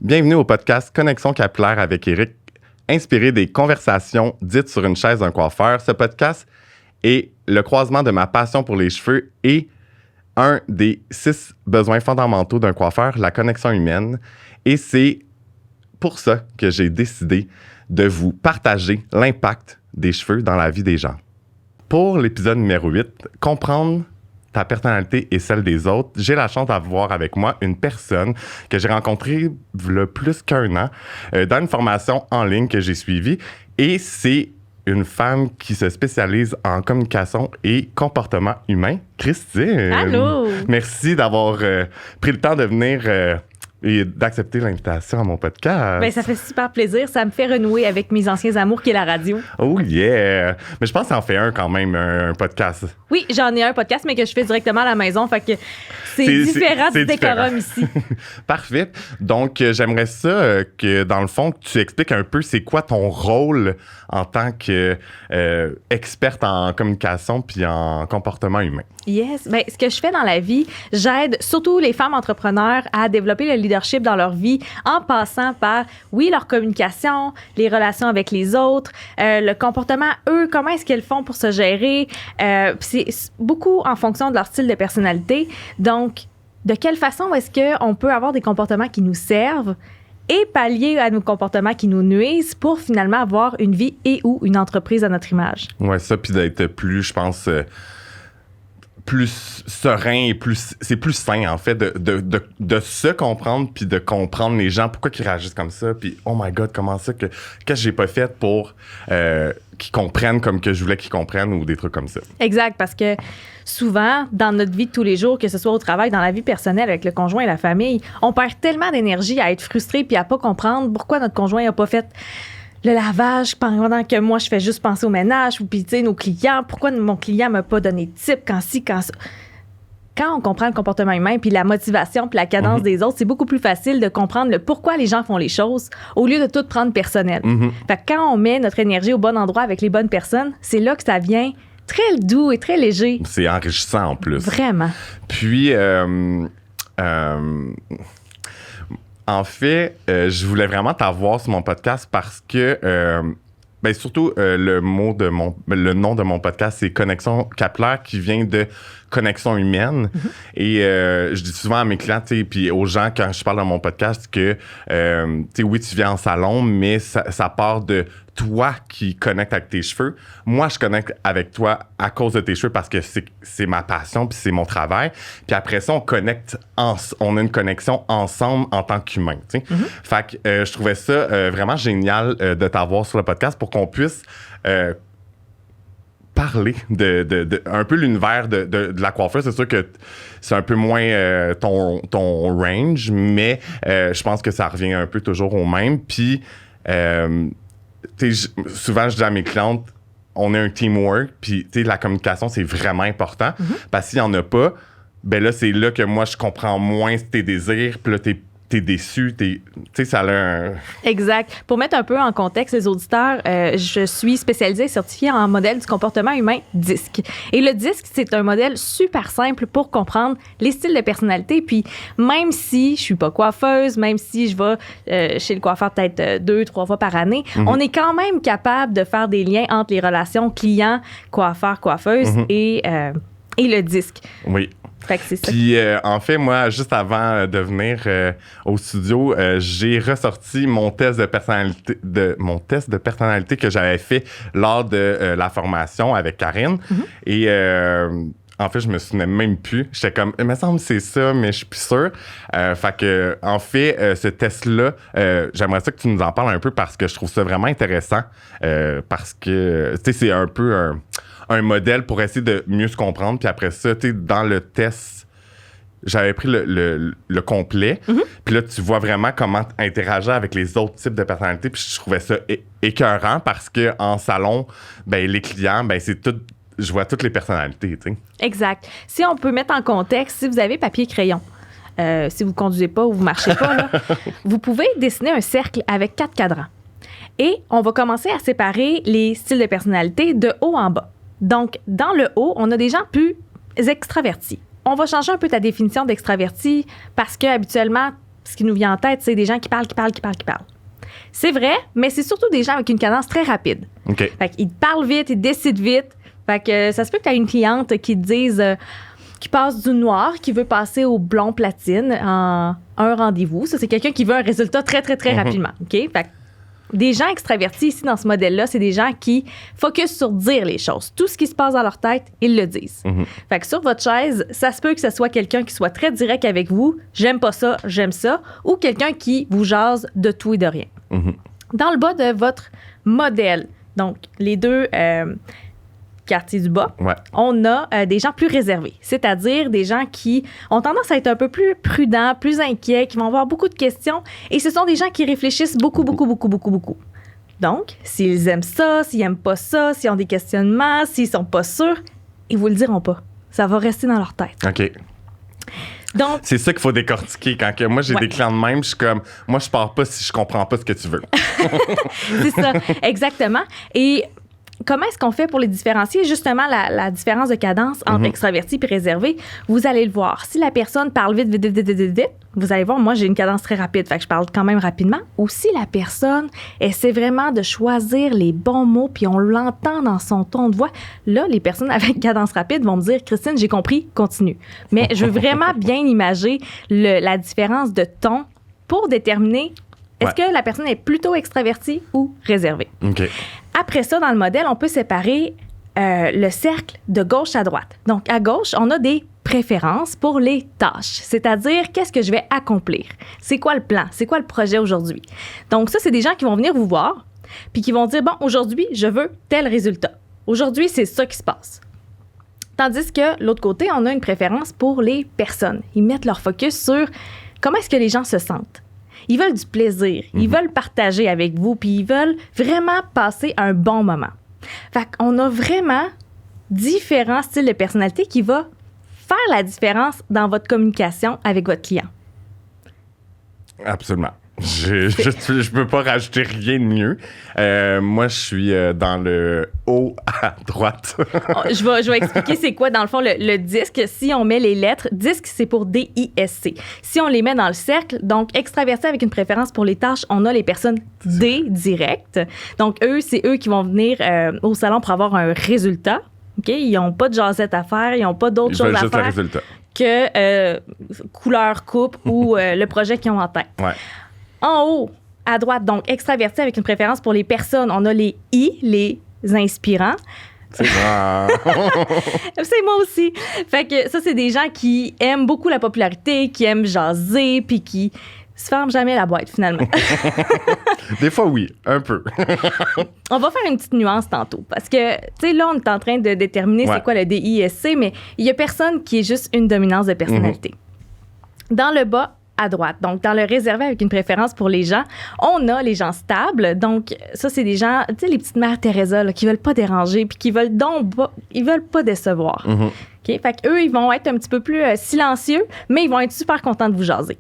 Bienvenue au podcast Connexion capillaire avec Éric, inspiré des conversations dites sur une chaise d'un coiffeur. Ce podcast est le croisement de ma passion pour les cheveux et un des 6 besoins fondamentaux d'un coiffeur, la connexion humaine. Et c'est pour ça que j'ai décidé de vous partager l'impact des cheveux dans la vie des gens. Pour l'épisode numéro 8, comprendre ta personnalité et celle des autres, j'ai la chance d'avoir avec moi une personne que j'ai rencontrée il y a plus qu'un an dans une formation en ligne que j'ai suivie. Et c'est une femme qui se spécialise en communication et comportement humain. Christine! Allô! Merci d'avoir pris le temps de venir et d'accepter l'invitation à mon podcast. Ben, ça fait super plaisir. Ça me fait renouer avec mes anciens amours qui est la radio. Oh yeah! Mais je pense que ça en fait un quand même, un podcast. Oui, j'en ai un podcast, mais que je fais directement à la maison. Fait que c'est différent du décorum ici. Parfait. Donc, j'aimerais ça que, dans le fond, que tu expliques un peu c'est quoi ton rôle en tant qu'experte en communication puis en comportement humain. Yes. Ben, ce que je fais dans la vie, j'aide surtout les femmes entrepreneurs à développer le leadership dans leur vie en passant par, oui, leur communication, les relations avec les autres, le comportement, eux, comment est-ce qu'elles font pour se gérer. C'est beaucoup en fonction de leur style de personnalité. Donc, de quelle façon est-ce qu'on peut avoir des comportements qui nous servent et pallier à nos comportements qui nous nuisent pour finalement avoir une vie et ou une entreprise à notre image. Ouais, ça, puis d'être plus, je pense, plus serein et c'est plus sain, en fait, de se comprendre puis de comprendre les gens, pourquoi ils réagissent comme ça, puis oh my God, comment ça, qu'est-ce que j'ai pas fait pour qu'ils comprennent comme que je voulais qu'ils comprennent ou des trucs comme ça. Exact, parce que souvent, dans notre vie de tous les jours, que ce soit au travail, dans la vie personnelle, avec le conjoint et la famille, on perd tellement d'énergie à être frustré puis à pas comprendre pourquoi notre conjoint a pas fait le lavage pendant que moi, je fais juste penser au ménage, ou puis, tu sais, nos clients, pourquoi mon client m'a pas donné de type quand ci, quand ça. Quand on comprend le comportement humain, puis la motivation, puis la cadence des autres, c'est beaucoup plus facile de comprendre le pourquoi les gens font les choses au lieu de tout prendre personnel. Fait que quand on met notre énergie au bon endroit avec les bonnes personnes, c'est là que ça vient très doux et très léger. C'est enrichissant en plus. Vraiment. Puis, en fait, je voulais vraiment t'avoir sur mon podcast parce que, surtout, le nom de mon podcast, c'est Connexion capillaire, qui vient de connexion humaine. Et je dis souvent à mes clients, puis aux gens, quand je parle dans mon podcast, que, oui, tu viens en salon, mais ça part de toi qui connectes avec tes cheveux. Moi, je connecte avec toi à cause de tes cheveux parce que c'est ma passion puis c'est mon travail. Puis après ça, on a une connexion ensemble en tant qu'humain. Fait que je trouvais ça vraiment génial de t'avoir sur le podcast pour qu'on puisse parler de un peu l'univers de la coiffure. C'est sûr que c'est un peu moins ton range, mais je pense que ça revient un peu toujours au même. Puis souvent, je dis à mes clientes, on est un teamwork, puis la communication, c'est vraiment important. Parce que s'il n'y en a pas, ben là, c'est là que moi, je comprends moins tes désirs, puis là, t'es déçu, ça a un... Exact. Pour mettre un peu en contexte les auditeurs, je suis spécialisée et certifiée en modèle du comportement humain DISC. Et le DISC, c'est un modèle super simple pour comprendre les styles de personnalité. Puis même si je suis pas coiffeuse, même si je vais chez le coiffeur peut-être 2-3 fois par année, on est quand même capable de faire des liens entre les relations client, coiffeur, coiffeuse et le DISC. Oui. Fait que c'est ça. Puis, en fait, moi, juste avant de venir au studio, j'ai ressorti mon test de personnalité que j'avais fait lors de la formation avec Karine. Et en fait, je me souvenais même plus. J'étais comme, il me semble que c'est ça, mais je suis plus sûre. Fait que, en fait, ce test-là, j'aimerais ça que tu nous en parles un peu parce que je trouve ça vraiment intéressant. Parce que, tu sais, c'est un peu un modèle pour essayer de mieux se comprendre. Puis après ça, tu sais, dans le test, j'avais pris le complet. Puis là, tu vois vraiment comment interagir avec les autres types de personnalités. Puis je trouvais ça écœurant parce qu'en salon, ben les clients, ben c'est tout... Je vois toutes les personnalités, tu sais. Exact. Si on peut mettre en contexte, si vous avez papier et crayon, si vous ne conduisez pas ou vous ne marchez pas, là, vous pouvez dessiner un cercle avec 4 cadrans. Et on va commencer à séparer les styles de personnalité de haut en bas. Donc, dans le haut, on a des gens plus extravertis. On va changer un peu ta définition d'extraverti parce que habituellement, ce qui nous vient en tête, c'est des gens qui parlent. C'est vrai, mais c'est surtout des gens avec une cadence très rapide. OK. Fait qu'ils parlent vite, ils décident vite. Fait que ça se peut que tu as une cliente qui te dise qui passe du noir, qui veut passer au blond platine en un rendez-vous. Ça, c'est quelqu'un qui veut un résultat très, très, très rapidement. OK? Fait que des gens extravertis ici dans ce modèle-là, c'est des gens qui focusent sur dire les choses. Tout ce qui se passe dans leur tête, ils le disent. Fait que sur votre chaise, ça se peut que ce soit quelqu'un qui soit très direct avec vous. J'aime pas ça, j'aime ça. Ou quelqu'un qui vous jase de tout et de rien. Dans le bas de votre modèle, donc les deux quartiers du bas, on a des gens plus réservés, c'est-à-dire des gens qui ont tendance à être un peu plus prudents, plus inquiets, qui vont avoir beaucoup de questions, et ce sont des gens qui réfléchissent beaucoup. Donc, s'ils aiment ça, s'ils n'aiment pas ça, s'ils ont des questionnements, s'ils sont pas sûrs, ils vous le diront pas. Ça va rester dans leur tête. OK. Donc, c'est ça qu'il faut décortiquer. Quand moi, j'ai des clients de même, je suis comme, moi, je pars pas si je comprends pas ce que tu veux. C'est ça, exactement. Et comment est-ce qu'on fait pour les différencier? Justement, la différence de cadence entre extraverti et réservé, vous allez le voir. Si la personne parle vite, vous allez voir, moi, j'ai une cadence très rapide, fait que je parle quand même rapidement. Ou si la personne essaie vraiment de choisir les bons mots, puis on l'entend dans son ton de voix, là, les personnes avec cadence rapide vont me dire, Christine, j'ai compris, continue. Mais je veux vraiment bien imager la différence de ton pour déterminer est-ce que la personne est plutôt extravertie ou réservée. OK. Après ça, dans le modèle, on peut séparer le cercle de gauche à droite. Donc, à gauche, on a des préférences pour les tâches, c'est-à-dire qu'est-ce que je vais accomplir. C'est quoi le plan? C'est quoi le projet aujourd'hui? Donc, ça, c'est des gens qui vont venir vous voir puis qui vont dire, bon, aujourd'hui, je veux tel résultat. Aujourd'hui, c'est ça qui se passe. Tandis que, l'autre côté, on a une préférence pour les personnes. Ils mettent leur focus sur comment est-ce que les gens se sentent. Ils veulent du plaisir, ils veulent partager avec vous, puis ils veulent vraiment passer un bon moment. Fait qu'on a vraiment différents styles de personnalité qui vont faire la différence dans votre communication avec votre client. Absolument. Je peux pas rajouter rien de mieux. Moi, je suis dans le haut à droite. je vais expliquer c'est quoi, dans le fond, le disque. Si on met les lettres, disque, c'est pour D-I-S-C. Si on les met dans le cercle, donc extraverti avec une préférence pour les tâches, on a les personnes D directes. Donc, c'est eux qui vont venir au salon pour avoir un résultat. OK? Ils n'ont pas de jasette à faire, ils n'ont pas d'autres choses à faire que couleur, coupe ou le projet qu'ils ont en tête. Ouais. En haut, à droite, donc extraverti avec une préférence pour les personnes, on a les I, les inspirants. C'est moi. C'est moi aussi. Fait que ça, c'est des gens qui aiment beaucoup la popularité, qui aiment jaser, puis qui se ferment jamais la boîte, finalement. Des fois, oui, un peu. On va faire une petite nuance tantôt, parce que, tu sais, là, on est en train de déterminer c'est quoi le DISC, mais il y a personne qui est juste une dominance de personnalité. Dans le bas, à droite. Donc, dans le réservé avec une préférence pour les gens, on a les gens stables. Donc, ça, c'est des gens, tu sais, les petites mères Teresa, là, qui veulent pas déranger puis qui veulent ils veulent pas décevoir. OK? Fait qu'eux, ils vont être un petit peu plus silencieux, mais ils vont être super contents de vous jaser.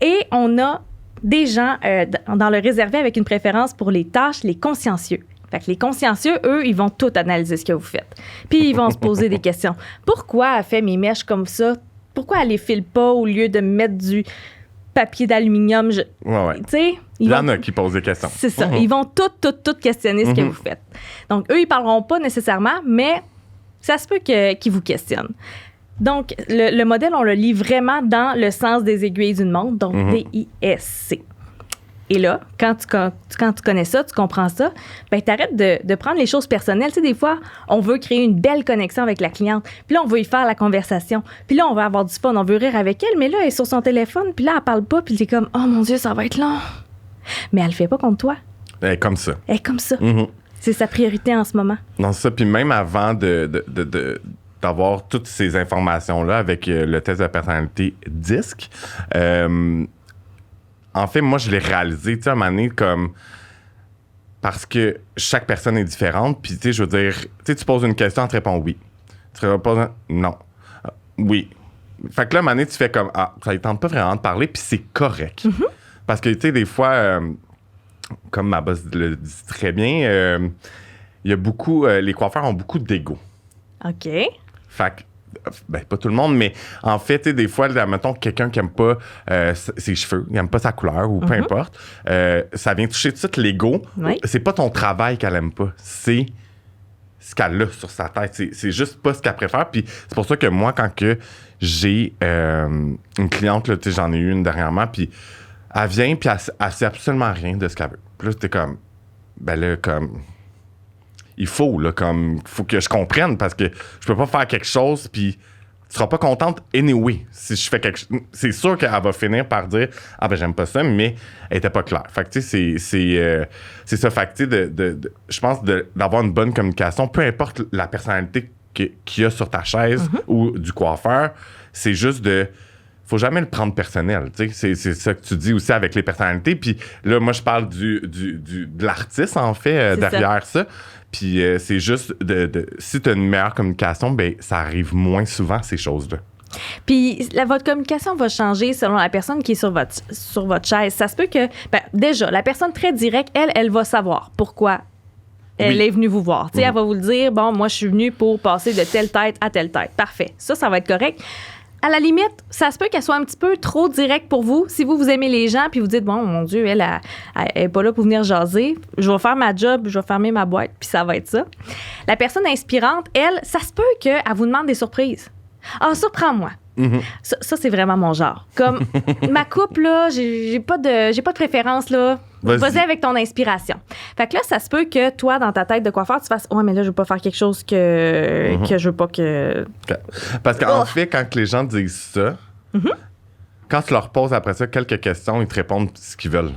Et on a des gens dans le réservé avec une préférence pour les tâches, les consciencieux. Fait que les consciencieux, eux, ils vont tout analyser ce que vous faites. Puis, ils vont se poser des questions. Pourquoi elle fait mes mèches comme ça? Pourquoi elle les file pas au lieu de mettre du papier d'aluminium? Tu sais, il y en a qui posent des questions. C'est ça. Ils vont tout questionner ce que vous faites. Donc, eux, ils parleront pas nécessairement, mais ça se peut qu'ils vous questionnent. Donc, le modèle, on le lit vraiment dans le sens des aiguilles d'une montre, donc D-I-S-C. Et là, quand tu connais ça, tu comprends ça, ben t'arrêtes de prendre les choses personnelles. Tu sais, des fois, on veut créer une belle connexion avec la cliente. Puis là, on veut y faire la conversation. Puis là, on veut avoir du fun, on veut rire avec elle. Mais là, elle est sur son téléphone, puis là, elle parle pas. Puis t'es comme, oh mon Dieu, ça va être long. Mais elle le fait pas contre toi. Elle est comme ça. Elle est comme ça. C'est sa priorité en ce moment. Non, ça. Puis même avant d'avoir toutes ces informations-là avec le test de personnalité DISC, en fait, moi, je l'ai réalisé, tu sais, à un moment donné, comme... Parce que chaque personne est différente, puis, tu sais, je veux dire... Tu sais, tu poses une question, tu réponds oui. Tu réponds non. Oui. Fait que là, à un moment donné, tu fais comme... Ah, ça ne tente pas vraiment de parler, puis c'est correct. Parce que, tu sais, des fois, comme ma boss le dit très bien, il y a beaucoup... les coiffeurs ont beaucoup d'ego. OK. Fait que, Ben, pas tout le monde, mais en fait, tu sais, des fois, là, mettons, quelqu'un qui aime pas ses cheveux, il aime pas sa couleur ou peu importe, ça vient toucher tout de suite l'ego. Oui. C'est pas ton travail qu'elle aime pas, c'est ce qu'elle a sur sa tête. C'est juste pas ce qu'elle préfère. Puis c'est pour ça que moi, quand que j'ai une cliente, là, tu sais, j'en ai eu une dernièrement, puis elle vient, puis elle sait absolument rien de ce qu'elle veut. Puis là, t'es comme, ben là, comme... Il faut que je comprenne parce que je peux pas faire quelque chose puis tu seras pas contente anyway. Si je fais quelque chose, c'est sûr qu'elle va finir par dire ah ben j'aime pas ça, mais elle était pas claire. Fait que tu sais c'est ça. Fait que tu sais je pense d'avoir une bonne communication, peu importe la personnalité qu'il y a sur ta chaise ou du coiffeur, c'est juste faut jamais le prendre personnel, tu sais, c'est ça que tu dis aussi avec les personnalités. Puis là, moi, je parle de l'artiste, en fait, derrière ça. Puis c'est juste, si tu as une meilleure communication, ben ça arrive moins souvent, ces choses-là. Puis votre communication va changer selon la personne qui est sur votre chaise. Ça se peut que, déjà, la personne très directe, elle va savoir pourquoi elle est venue vous voir. Tu sais, elle va vous le dire, bon, moi, je suis venue pour passer de telle tête à telle tête. Parfait. Ça va être correct. À la limite, ça se peut qu'elle soit un petit peu trop directe pour vous. Si vous aimez les gens, puis vous dites, bon, mon Dieu, elle est pas là pour venir jaser. Je vais faire ma job, je vais fermer ma boîte, puis ça va être ça. La personne inspirante, elle, ça se peut qu'elle vous demande des surprises. Ah, surprends-moi. Ça, c'est vraiment mon genre. Comme ma coupe, là, j'ai pas de préférence, là. Vas-y avec ton inspiration. Fait que là, ça se peut que toi, dans ta tête de coiffeur, tu fasses ouais, mais là, je veux pas faire quelque chose que je veux pas que. Parce qu'en fait, quand les gens disent ça, quand tu leur poses après ça quelques questions, ils te répondent ce qu'ils veulent.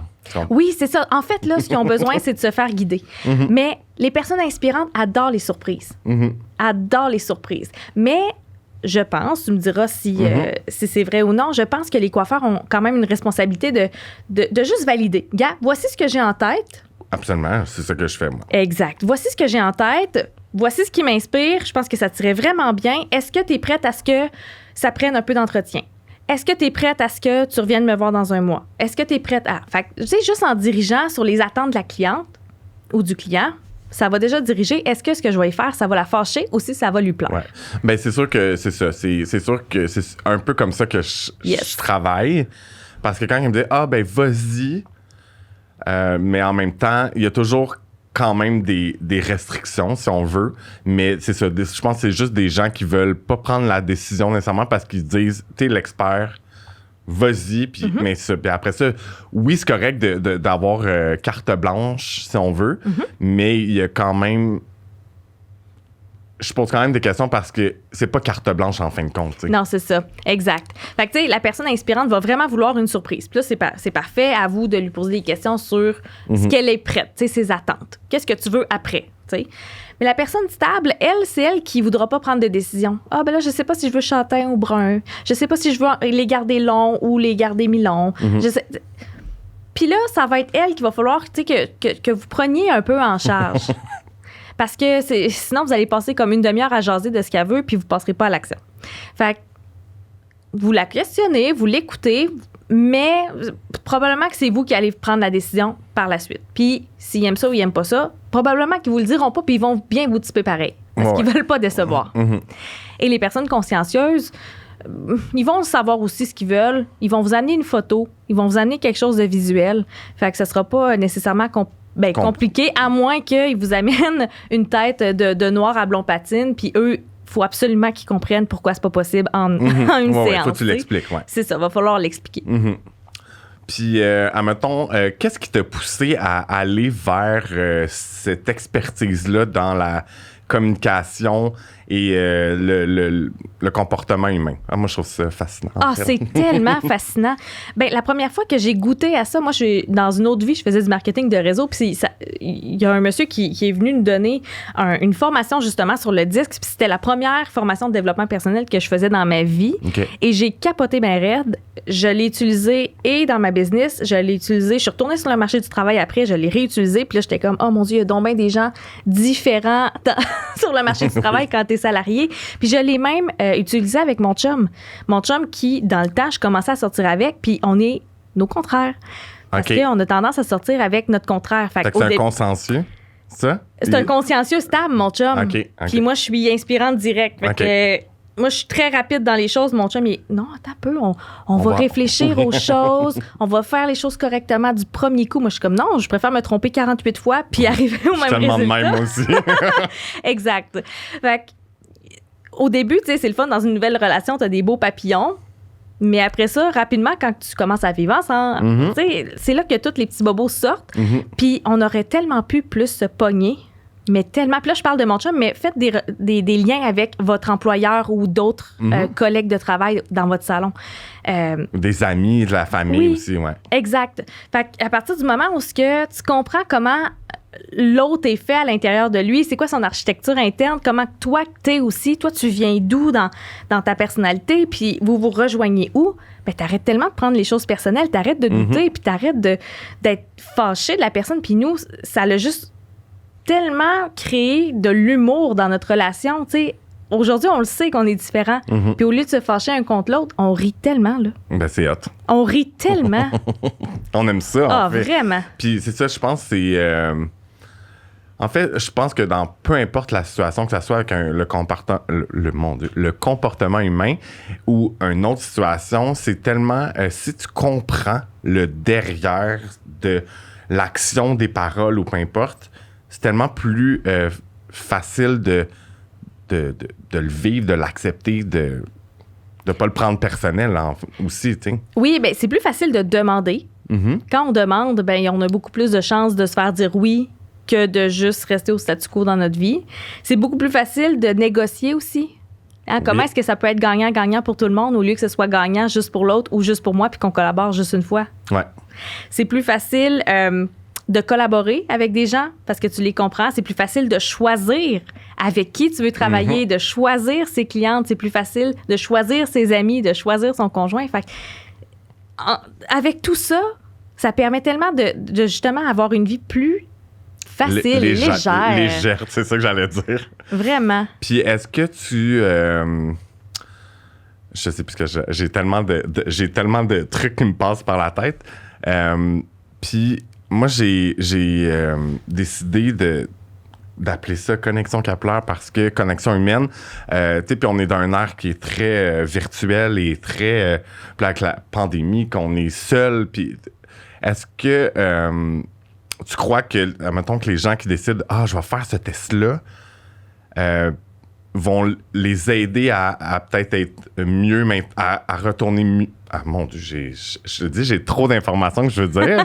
Oui, c'est ça. En fait, là, ce qu'ils ont besoin, c'est de se faire guider. Mais les personnes inspirantes adorent les surprises. Adorent les surprises. Mais je pense, tu me diras si c'est vrai ou non, je pense que les coiffeurs ont quand même une responsabilité de juste valider. Gars, voici ce que j'ai en tête. Absolument, c'est ça que je fais, moi. Exact. Voici ce que j'ai en tête. Voici ce qui m'inspire. Je pense que ça tirait vraiment bien. Est-ce que tu es prête à ce que ça prenne un peu d'entretien? Est-ce que tu es prête à ce que tu reviennes me voir dans un mois? Est-ce que tu es prête à... Fait que, tu sais, juste en dirigeant sur les attentes de la cliente ou du client, ça va déjà diriger. Est-ce que ce que je vais y faire, ça va la fâcher ou si ça va lui plaire? Ouais. Bien, c'est sûr que c'est ça. C'est sûr que c'est un peu comme ça que je travaille. Parce que quand il me dit « Ah, ben vas-y », mais en même temps, il y a toujours quand même des restrictions, si on veut. Mais c'est ça. Je pense que c'est juste des gens qui veulent pas prendre la décision nécessairement parce qu'ils disent « T'es l'expert ». Vas-y, puis mais ça, puis après ça, oui, c'est correct d'avoir carte blanche, si on veut, mais il y a quand même... Je pose quand même des questions parce que c'est pas carte blanche en fin de compte. T'sais. Non, c'est ça. Exact. Fait que, tu sais, la personne inspirante va vraiment vouloir une surprise. Puis là, c'est parfait à vous de lui poser des questions sur ce qu'elle est prête, tu sais, ses attentes. Qu'est-ce que tu veux après, tu sais. Mais la personne stable, elle, c'est elle qui voudra pas prendre de décision. Ah, ben là, je sais pas si je veux châtain ou brun. Je sais pas si je veux les garder longs ou les garder mi-longs. Puis là, ça va être elle qu'il va falloir, tu sais, que vous preniez un peu en charge. Parce que sinon, vous allez passer comme une demi-heure à jaser de ce qu'elle veut, puis vous passerez pas à l'action. Fait que vous la questionnez, vous l'écoutez, mais probablement que c'est vous qui allez prendre la décision par la suite. Puis, s'ils aiment ça ou ils aiment pas ça, probablement qu'ils vous le diront pas, puis ils vont bien vous typer pareil. Parce qu'ils veulent pas décevoir. Et les personnes consciencieuses, ils vont savoir aussi ce qu'ils veulent. Ils vont vous amener une photo. Ils vont vous amener quelque chose de visuel. Fait que ça sera pas nécessairement compliqué, à moins qu'ils vous amènent une tête de noir à blond patine, puis eux, il faut absolument qu'ils comprennent pourquoi c'est pas possible en une séance. Faut que tu l'expliques, ouais. C'est ça, va falloir l'expliquer. Puis, admettons, qu'est-ce qui t'a poussé à aller vers cette expertise-là dans la communication et le comportement humain? Ah, moi, je trouve ça fascinant. Ah, c'est tellement fascinant. Ben, la première fois que j'ai goûté à ça, moi, dans une autre vie, je faisais du marketing de réseau. Puis il y a un monsieur qui est venu nous donner une formation justement sur le disque. Puis c'était la première formation de développement personnel que je faisais dans ma vie. Okay. Et j'ai capoté ben raide. Je l'ai utilisé et dans ma business. Je l'ai utilisé. Je suis retournée sur le marché du travail après. Je l'ai réutilisé. Puis là, j'étais comme, oh mon Dieu, il y a donc bien des gens différents sur le marché du travail quand t'es salarié. Puis je l'ai même utilisé avec mon chum. Mon chum qui, dans le temps, je commençais à sortir avec, puis on est nos contraires. Parce qu'on a tendance à sortir avec notre contraire. Fait que c'est un consensueux, ça? C'est un consciencieux stable, mon chum. Puis moi, je suis inspirante directe. Fait que moi, je suis très rapide dans les choses. Mon chum, il est, non, attends un peu, on va réfléchir aux choses, on va faire les choses correctement du premier coup. Moi, je suis comme, non, je préfère me tromper 48 fois puis arriver au même résultat. Tellement de même aussi. Exact. Fait que, au début, tu sais, c'est le fun dans une nouvelle relation, tu as des beaux papillons. Mais après ça, rapidement, quand tu commences à vivre ensemble, tu sais, c'est là que tous les petits bobos sortent. Puis on aurait tellement pu plus se pogner. Mais tellement. Puis là, je parle de mon chum, mais faites des liens avec votre employeur ou d'autres collègues de travail dans votre salon. Des amis, de la famille aussi, ouais. Exact. Fait qu'à partir du moment où tu comprends comment l'autre est fait à l'intérieur de lui, c'est quoi son architecture interne, comment toi, t'es aussi, toi, tu viens d'où dans ta personnalité, puis vous vous rejoignez où, ben t'arrêtes tellement de prendre les choses personnelles, t'arrêtes de douter, puis t'arrêtes d'être fâché de la personne, puis nous, ça l'a juste tellement créé de l'humour dans notre relation, tu sais. Aujourd'hui, on le sait qu'on est différents. Puis au lieu de se fâcher un contre l'autre, on rit tellement, là. Ben, c'est hot. On rit tellement. On aime ça, en fait. Vraiment. Puis c'est ça, je pense, c'est... En fait, je pense que dans peu importe la situation, que ce soit avec le comportement humain ou une autre situation, c'est tellement... si tu comprends le derrière de l'action des paroles ou peu importe, c'est tellement plus facile de le vivre, de l'accepter, de ne pas le prendre personnel aussi, tu sais. Oui, bien, c'est plus facile de demander. Quand on demande, bien, on a beaucoup plus de chances de se faire dire oui que de juste rester au statu quo dans notre vie. C'est beaucoup plus facile de négocier aussi. Hein, comment est-ce que ça peut être gagnant-gagnant pour tout le monde au lieu que ce soit gagnant juste pour l'autre ou juste pour moi puis qu'on collabore juste une fois? Ouais. C'est plus facile de collaborer avec des gens parce que tu les comprends. C'est plus facile de choisir avec qui tu veux travailler, de choisir ses clientes. C'est plus facile de choisir ses amis, de choisir son conjoint. Fait avec tout ça, ça permet tellement de justement avoir une vie plus facile, légère. Légère, c'est ça que j'allais dire. Vraiment. Puis est-ce que tu... je sais plus que j'ai tellement de trucs qui me passent par la tête. Puis moi, j'ai décidé d'appeler ça connexion capillaire parce que connexion humaine, tu sais, puis on est dans un ère qui est très virtuel et très... puis avec la pandémie, qu'on est seul, puis est-ce que tu crois que, mettons que les gens qui décident « Ah, je vais faire ce test-là », vont les aider à peut-être être mieux, à retourner mieux. Ah mon Dieu, je te dis, j'ai trop d'informations que je veux dire.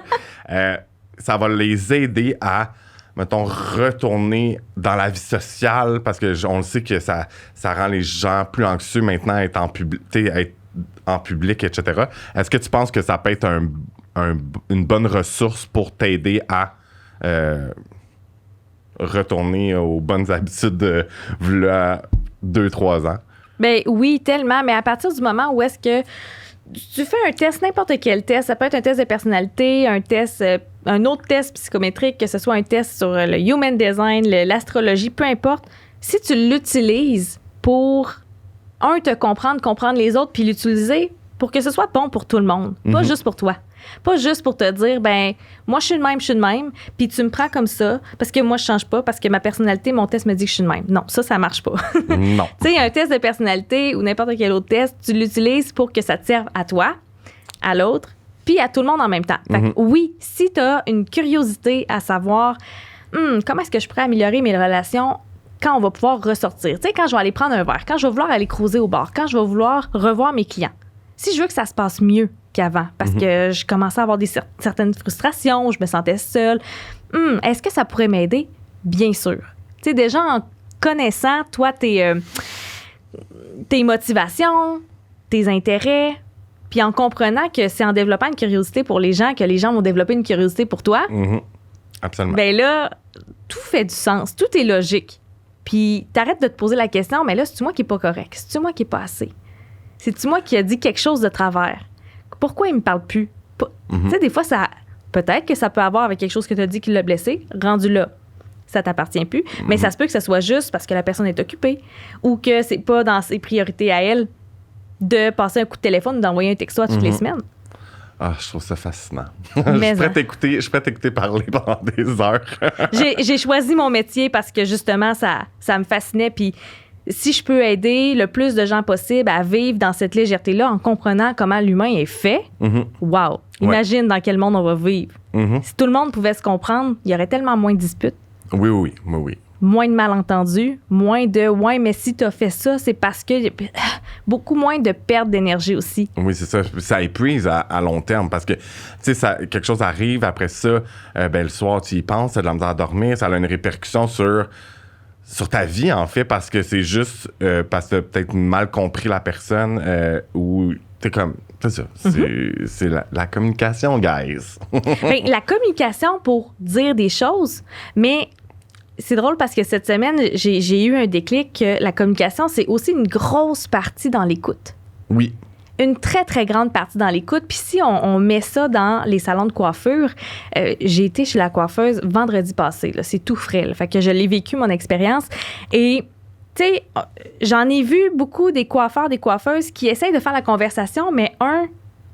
Ça va les aider à, mettons, retourner dans la vie sociale parce que on le sait que ça rend les gens plus anxieux maintenant à être en public, etc. Est-ce que tu penses que ça peut être une bonne ressource pour t'aider à retourner aux bonnes habitudes de 2-3 ans? Ben oui, tellement. Mais à partir du moment où est-ce que tu fais un test, n'importe quel test, ça peut être un test de personnalité, un autre test psychométrique, que ce soit un test sur le human design, l'astrologie, peu importe. Si tu l'utilises pour, te comprendre les autres, puis l'utiliser pour que ce soit bon pour tout le monde, pas juste pour toi. Pas juste pour te dire, ben moi, je suis de même, puis tu me prends comme ça, parce que moi, je change pas, parce que ma personnalité, mon test me dit que je suis de même. Non, ça marche pas. Non. Tu sais, un test de personnalité ou n'importe quel autre test, tu l'utilises pour que ça te serve à toi, à l'autre, puis à tout le monde en même temps. Fait que, oui, si tu as une curiosité à savoir, comment est-ce que je pourrais améliorer mes relations quand on va pouvoir ressortir? Tu sais, quand je vais aller prendre un verre, quand je vais vouloir aller cruiser au bar, quand je vais vouloir revoir mes clients. Si je veux que ça se passe mieux qu'avant, parce que je commençais à avoir certaines frustrations, je me sentais seule, est-ce que ça pourrait m'aider? Bien sûr. Tu sais, déjà en connaissant, toi, tes motivations, tes intérêts, puis en comprenant que c'est en développant une curiosité pour les gens que les gens vont développer une curiosité pour toi, absolument. Ben là, tout fait du sens, tout est logique. Puis t'arrêtes de te poser la question, mais là, c'est-tu moi qui est pas correct? C'est-tu moi qui est pas assez? C'est-tu moi qui a dit quelque chose de travers? Pourquoi il me parle plus? Tu sais, des fois, peut-être que ça peut avoir avec quelque chose que tu as dit qui l'a blessé. Rendu là, ça t'appartient plus. Mais ça se peut que ce soit juste parce que la personne est occupée ou que c'est pas dans ses priorités à elle de passer un coup de téléphone ou d'envoyer un texto à toutes les semaines. Ah, je trouve ça fascinant. Je suis prête à t'écouter parler pendant des heures. J'ai choisi mon métier parce que justement, ça me fascinait. Puis si je peux aider le plus de gens possible à vivre dans cette légèreté-là en comprenant comment l'humain est fait, wow! Imagine dans quel monde on va vivre. Si tout le monde pouvait se comprendre, il y aurait tellement moins de disputes. Oui. Moins de malentendus, moins de « ouais, mais si t'as fait ça, c'est parce que... » Beaucoup moins de perte d'énergie aussi. Oui, c'est ça. Ça épuise à long terme parce que, tu sais, quelque chose arrive, après ça, le soir, tu y penses, t'as de la misère à dormir, ça a une répercussion sur ta vie, en fait, parce que c'est juste parce que t'as peut-être mal compris la personne ou t'es comme... C'est ça. C'est la communication, guys. Ben, la communication pour dire des choses, mais... C'est drôle parce que cette semaine, j'ai eu un déclic que la communication, c'est aussi une grosse partie dans l'écoute. Oui. Une très, très grande partie dans l'écoute. Puis si on met ça dans les salons de coiffure, j'ai été chez la coiffeuse vendredi passé. Là, c'est tout frais. Là, fait que je l'ai vécu, mon expérience. Et, tu sais, j'en ai vu beaucoup des coiffeurs, des coiffeuses qui essayent de faire la conversation, mais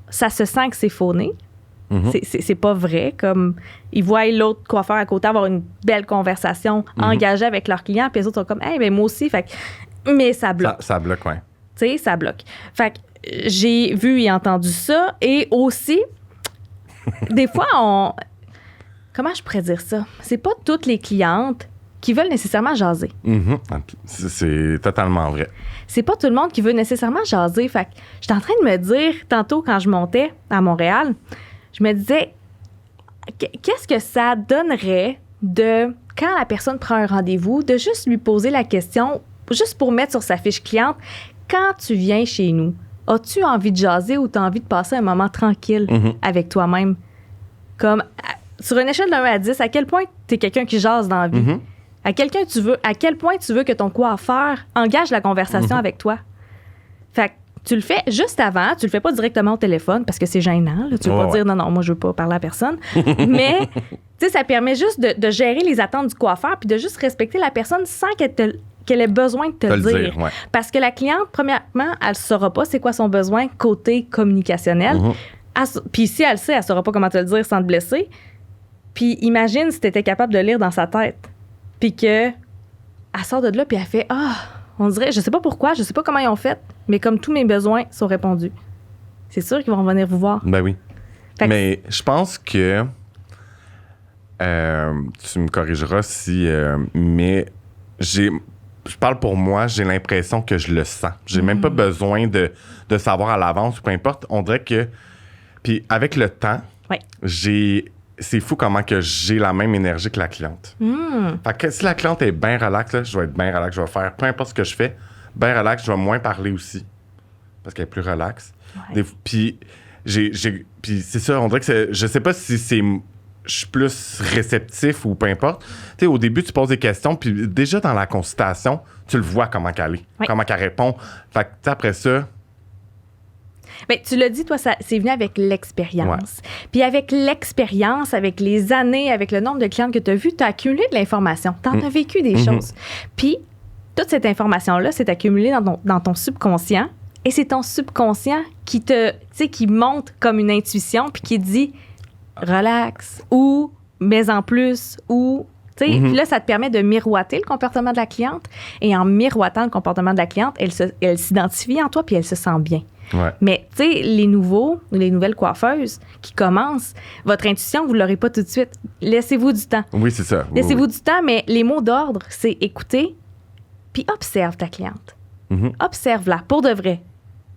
ça se sent que c'est fauné. C'est pas vrai. Comme ils voient l'autre coiffeur à côté avoir une belle conversation engagée avec leurs clients, puis les autres sont comme, hey, ben moi aussi. Fait que, mais ça bloque. Ça bloque, oui. Tu sais, ça bloque. Fait que j'ai vu et entendu ça. Et aussi, des fois, comment je pourrais dire ça? C'est pas toutes les clientes qui veulent nécessairement jaser. C'est totalement vrai. C'est pas tout le monde qui veut nécessairement jaser. Fait que j'étais en train de me dire, tantôt quand je montais à Montréal, je me disais, qu'est-ce que ça donnerait de, quand la personne prend un rendez-vous, de juste lui poser la question, juste pour mettre sur sa fiche cliente, quand tu viens chez nous, as-tu envie de jaser ou tu as envie de passer un moment tranquille avec toi-même? Comme, sur une échelle de 1 à 10, à quel point tu es quelqu'un qui jase dans la vie? À quel point tu veux que ton coiffeur engage la conversation avec toi? Fait que tu le fais juste avant, tu le fais pas directement au téléphone parce que c'est gênant. Là. Tu veux pas dire non, moi je veux pas parler à personne. Mais tu sais, ça permet juste de gérer les attentes du coiffeur puis de juste respecter la personne sans qu'elle ait besoin de te le dire. Ouais. Parce que la cliente, premièrement, elle ne saura pas c'est quoi son besoin côté communicationnel. Puis si elle le sait, elle ne saura pas comment te le dire sans te blesser. Puis imagine si tu étais capable de lire dans sa tête. Puis qu'elle sort de là puis elle fait « Ah! » On dirait, je sais pas pourquoi, je sais pas comment ils ont fait, mais comme tous mes besoins sont répondus, c'est sûr qu'ils vont venir vous voir. Ben oui. Mais je pense que tu me corrigeras si, mais je parle pour moi, j'ai l'impression que je le sens. J'ai même pas besoin de savoir à l'avance ou peu importe. On dirait que, puis avec le temps, c'est fou comment que j'ai la même énergie que la cliente. Fait que si la cliente est bien relaxe, là, je vais être bien relax. Je vais faire peu importe ce que je fais, bien relax. Je vais moins parler aussi parce qu'elle est plus relaxe. Puis c'est ça, on dirait que je sais pas si je suis plus réceptif ou peu importe. Tu sais, au début, tu poses des questions, puis déjà dans la consultation, tu le vois comment qu'elle est, comment qu'elle répond. Fait que après ça... Bien, tu l'as dit, toi, c'est venu avec l'expérience. Puis avec l'expérience, avec les années, avec le nombre de clientes que tu as vues, tu as accumulé de l'information. Tu en as vécu des choses. Puis toute cette information-là s'est accumulée dans ton subconscient. Et c'est ton subconscient qui qui monte comme une intuition puis qui dit relax ou mais en plus ou... Puis là, ça te permet de miroiter le comportement de la cliente. Et en miroitant le comportement de la cliente, elle s'identifie en toi puis elle se sent bien. Mais, tu sais, les nouvelles coiffeuses qui commencent, votre intuition, vous ne l'aurez pas tout de suite. Laissez-vous du temps. Oui, c'est ça. Laissez-vous du temps, mais les mots d'ordre, c'est écouter puis observe ta cliente. Observe-la, pour de vrai.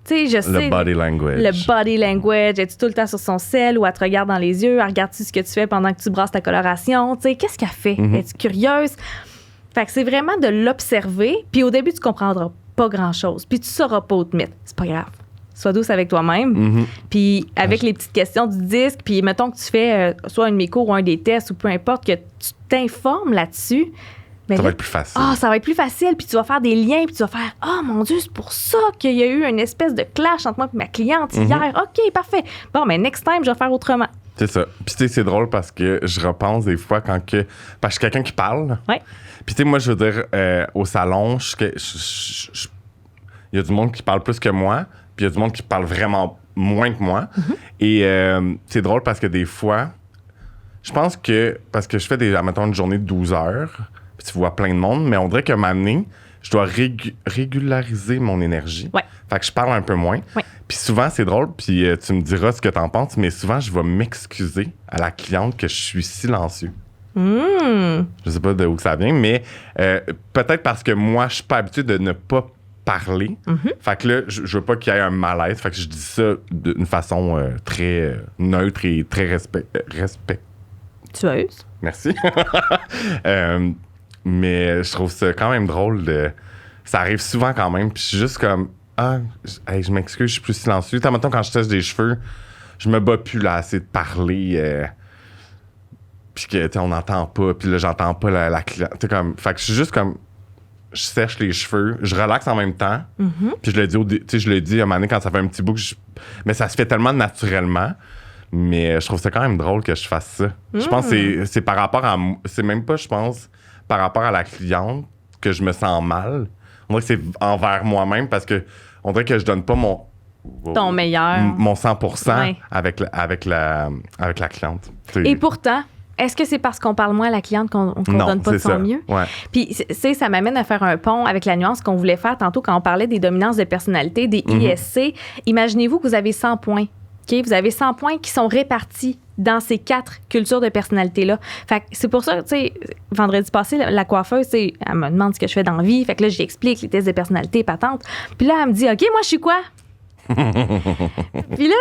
Tu sais, je sais... Le body language. Le body language. Es-tu tout le temps sur son sel ou elle te regarde dans les yeux? Elle regarde-tu ce que tu fais pendant que tu brasses ta coloration? Tu sais, qu'est-ce qu'elle fait? Es-tu curieuse? Fait que c'est vraiment de l'observer. Puis au début, tu comprendras pas grand-chose. Puis tu sauras pas où te mettre. C'est pas grave. Sois douce avec toi-même. Puis avec les petites questions du disque, puis mettons que tu fais soit un de mes cours ou un des tests ou peu importe, que tu t'informes là-dessus. Mais ça va être plus facile. Ça va être plus facile. Puis tu vas faire des liens, puis tu vas faire « Ah, mon Dieu, c'est pour ça qu'il y a eu une espèce de clash entre moi et ma cliente hier. OK, parfait. Bon, mais next time, je vais faire autrement. » C'est ça. Puis tu sais, c'est drôle parce que je repense des fois parce que je suis quelqu'un qui parle. Puis tu sais, moi, je veux dire, au salon, il y a du monde qui parle plus que moi. Puis il y a du monde qui parle vraiment moins que moi. Et c'est drôle parce que des fois, je pense que, parce que je fais mettons, une journée de 12 heures, puis tu vois plein de monde, mais on dirait qu'à un moment donné, je dois régulariser mon énergie. Ouais. Fait que je parle un peu moins. Ouais. Puis souvent, c'est drôle, puis tu me diras ce que t'en penses, mais souvent, je vais m'excuser à la cliente que je suis silencieux. Je sais pas d'où ça vient, mais peut-être parce que moi, je suis pas habitué de ne pas parler. Fait que là, je veux pas qu'il y ait un malaise. Fait que je dis ça d'une façon très neutre et très Tueuse. Merci. Mais je trouve ça quand même drôle de... Ça arrive souvent quand même. Puis je suis juste comme... je m'excuse, je suis plus silencieux. Mettons, quand je teste des cheveux, je me bats plus là, assez de parler. Puis que, on n'entend pas. Puis là, j'entends pas la cliente. Comme... Fait que je suis juste comme... Je sèche les cheveux. Je relaxe en même temps. Puis je le dis à un moment donné quand ça fait un petit bout que Mais ça se fait tellement naturellement. Mais je trouve ça quand même drôle que je fasse ça. Je pense que c'est par rapport à... C'est même pas, je pense, par rapport à la cliente que je me sens mal. On dirait que c'est envers moi-même parce que on dirait que je donne pas ton meilleur. Mon 100% Ouais. avec la cliente. Et pourtant, est-ce que c'est parce qu'on parle moins à la cliente qu'on donne pas de son mieux? Ouais. Puis, ça m'amène à faire un pont avec la nuance qu'on voulait faire tantôt quand on parlait des dominances de personnalité, des ISC. Imaginez-vous que vous avez 100 points. Okay? Vous avez 100 points qui sont répartis dans ces 4 cultures de personnalité-là. Fait que c'est pour ça, tu sais, vendredi passé, la coiffeuse, elle me demande ce que je fais dans la vie. Fait que là, j'explique les tests de personnalité patentes. Puis là, elle me dit, OK, moi, je suis quoi? Puis là,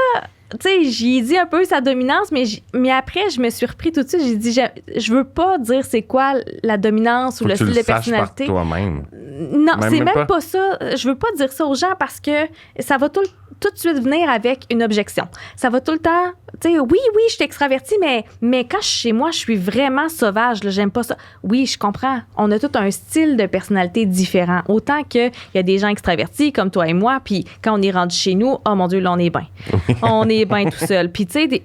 tu sais, j'y ai dit un peu sa dominance, mais après, je me suis repris tout de suite. J'ai dit, je veux pas dire c'est quoi la dominance ou le style de personnalité. Par toi-même. Non, c'est même pas ça. Je veux pas dire ça aux gens parce que ça va tout de suite venir avec une objection. Ça va tout le temps, tu sais, oui, je suis extravertie, mais quand je suis chez moi, je suis vraiment sauvage. Là, j'aime pas ça. Oui, je comprends. On a tout un style de personnalité différent. Autant qu'il y a des gens extravertis comme toi et moi, puis quand on est rendu chez nous, oh mon Dieu, là, on est bien. On est bien tout seul. Puis, tu sais,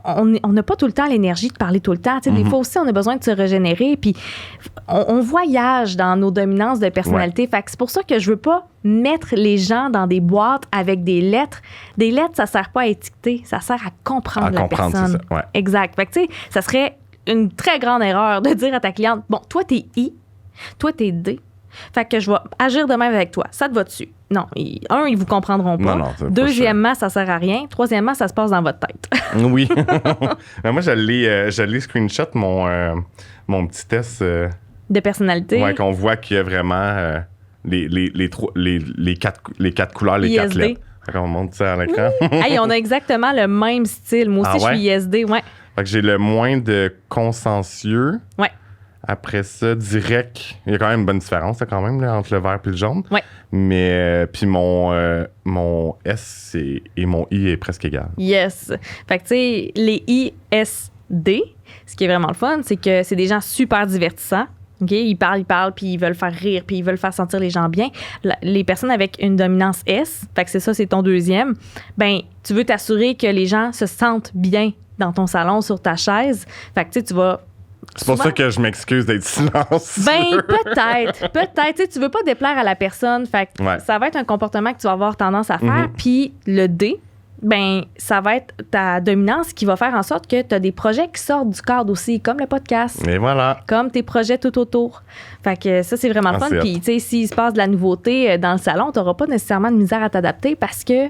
on n'a pas tout le temps l'énergie de parler tout le temps. Tu sais, des fois aussi, on a besoin de se régénérer. Puis, on voyage dans nos dominances de personnalité. Ouais. Fait que c'est pour ça que je veux pas mettre les gens dans des boîtes avec des lettres. Des lettres, ça sert pas à étiqueter. Ça sert à comprendre la personne. C'est ça. Ouais. Exact. Fait que, tu sais, ça serait une très grande erreur de dire à ta cliente, bon, toi, t'es I, toi, t'es D. Fait que je vais agir de même avec toi. Ça te va dessus? Non. Ils vous comprendront pas. Non, Deuxièmement, ça sert à rien. Troisièmement, ça se passe dans votre tête. Oui. Mais moi, j'allais screenshot mon petit test de personnalité. Ouais, qu'on voit qu'il y a vraiment les quatre couleurs, les ISD. 4 lettres. Fait on monte ça à l'écran. Hey, on a exactement le même style. Moi aussi, je suis ISD. Ouais. Fait que j'ai le moins de consciencieux. Ouais. Après ça, direct, il y a quand même une bonne différence quand même là, entre le vert et le jaune. Ouais. Mais puis mon S et mon I est presque égal. Yes. Fait que tu sais, les ISD, ce qui est vraiment le fun, c'est que c'est des gens super divertissants. Okay? Ils parlent, puis ils veulent faire rire, puis ils veulent faire sentir les gens bien. Les personnes avec une dominance S, fait que c'est ton deuxième, ben tu veux t'assurer que les gens se sentent bien dans ton salon, sur ta chaise. Fait que tu vas... C'est pour ça que je m'excuse d'être silencieux. Ben, peut-être. Tu sais, tu veux pas déplaire à la personne. Fait que ça va être un comportement que tu vas avoir tendance à faire. Puis le D, ben, ça va être ta dominance qui va faire en sorte que tu as des projets qui sortent du cadre aussi, comme le podcast. Et voilà. Comme tes projets tout autour. Fait que ça, c'est vraiment le fun. Puis, tu sais, s'il se passe de la nouveauté dans le salon, tu n'auras pas nécessairement de misère à t'adapter parce que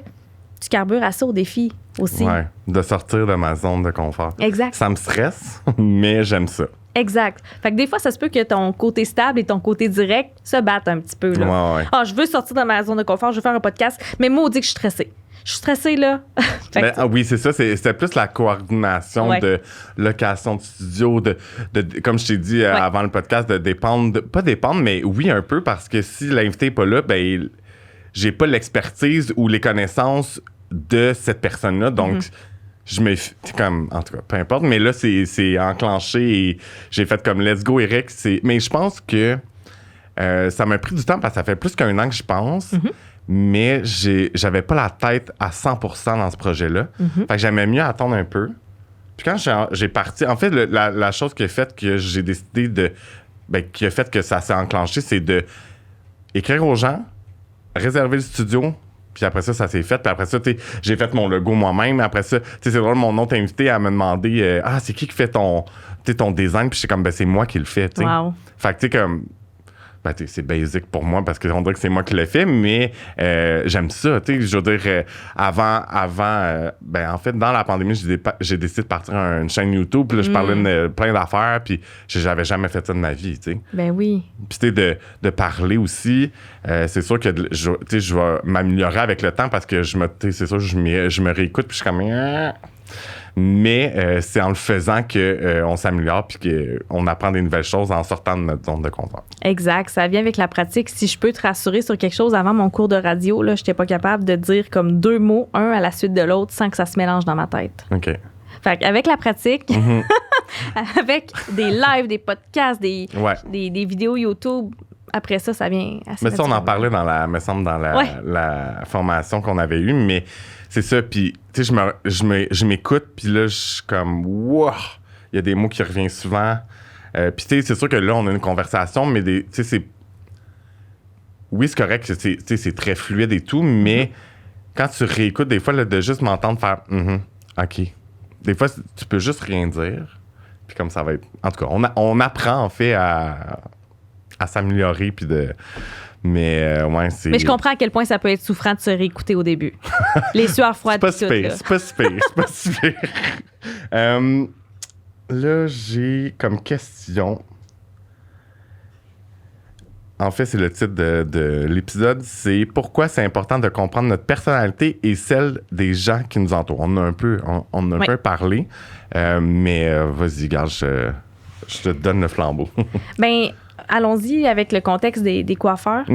tu carbures à ça au défi aussi. Ouais, de sortir de ma zone de confort. Exact. Ça me stresse, mais j'aime ça. Exact. Fait que des fois, ça se peut que ton côté stable et ton côté direct se battent un petit peu. Là. Ouais. Ah, je veux sortir de ma zone de confort, je veux faire un podcast, mais moi, on dit que je suis stressée. Je suis stressée, là. Oui, c'est ça. C'était plus la coordination de location de studio, de comme je t'ai dit avant le podcast, de dépendre, pas dépendre, mais oui, un peu, parce que si l'invité n'est pas là, ben, j'ai pas l'expertise ou les connaissances de cette personne-là. Donc, je me... comme, en tout cas, peu importe. Mais là, c'est enclenché et j'ai fait comme « Let's go, Eric ». Mais je pense que ça m'a pris du temps parce que ça fait plus qu'1 an que je pense. Mais j'avais pas la tête à 100% dans ce projet-là. Fait que j'aimais mieux attendre un peu. Puis quand j'ai parti... En fait, la chose qui a fait que j'ai décidé de... Ben, qui a fait que ça s'est enclenché, c'est de écrire aux gens, réserver le studio, puis après ça s'est fait. Puis après ça, j'ai fait mon logo moi-même. Après ça, c'est drôle, mon autre invité à me demander c'est qui fait ton design? Puis j'étais comme, ben c'est moi qui le fais, tu sais. Wow. Fait que tu sais, comme... Ben, c'est basic pour moi parce qu'on dirait que c'est moi qui l'ai fait, mais j'aime ça. Je veux dire, en fait, dans la pandémie, j'ai décidé de partir une chaîne YouTube. Puis là, je parlais de plein d'affaires, puis j'avais jamais fait ça de ma vie. T'sais. Ben oui. Puis de parler aussi, c'est sûr que je vais m'améliorer avec le temps parce que c'est sûr, je me réécoute, puis je suis comme... Mais c'est en le faisant qu'on s'améliore puis qu'on apprend des nouvelles choses en sortant de notre zone de confort. Exact. Ça vient avec la pratique. Si je peux te rassurer sur quelque chose, avant mon cours de radio, je n'étais pas capable de dire comme 2 mots, un à la suite de l'autre, sans que ça se mélange dans ma tête. OK. Fait qu'avec la pratique, avec des lives, des podcasts, des vidéos YouTube, après ça, ça vient assez Mais ça, on en parlait dans la formation qu'on avait eue, mais c'est ça. Puis, tu sais, je m'écoute, puis là, je suis comme, wow! Il y a des mots qui reviennent souvent. Puis, tu sais, c'est sûr que là, on a une conversation, mais tu sais, c'est... Oui, c'est correct, c'est très fluide et tout, mais quand tu réécoutes, des fois, là, de juste m'entendre faire « OK ». Des fois, tu peux juste rien dire, puis comme ça va être... En tout cas, on apprend, en fait, à s'améliorer, puis de... Mais ouais, c'est... Mais je comprends à quel point ça peut être souffrant de se réécouter au début. Les sueurs froides. C'est pas si pire. Là, j'ai comme question... En fait, c'est le titre de l'épisode, c'est « Pourquoi c'est important de comprendre notre personnalité et celle des gens qui nous entourent ». On a un peu parlé, mais vas-y, gars, je te donne le flambeau. Bien, allons-y avec le contexte des coiffeurs.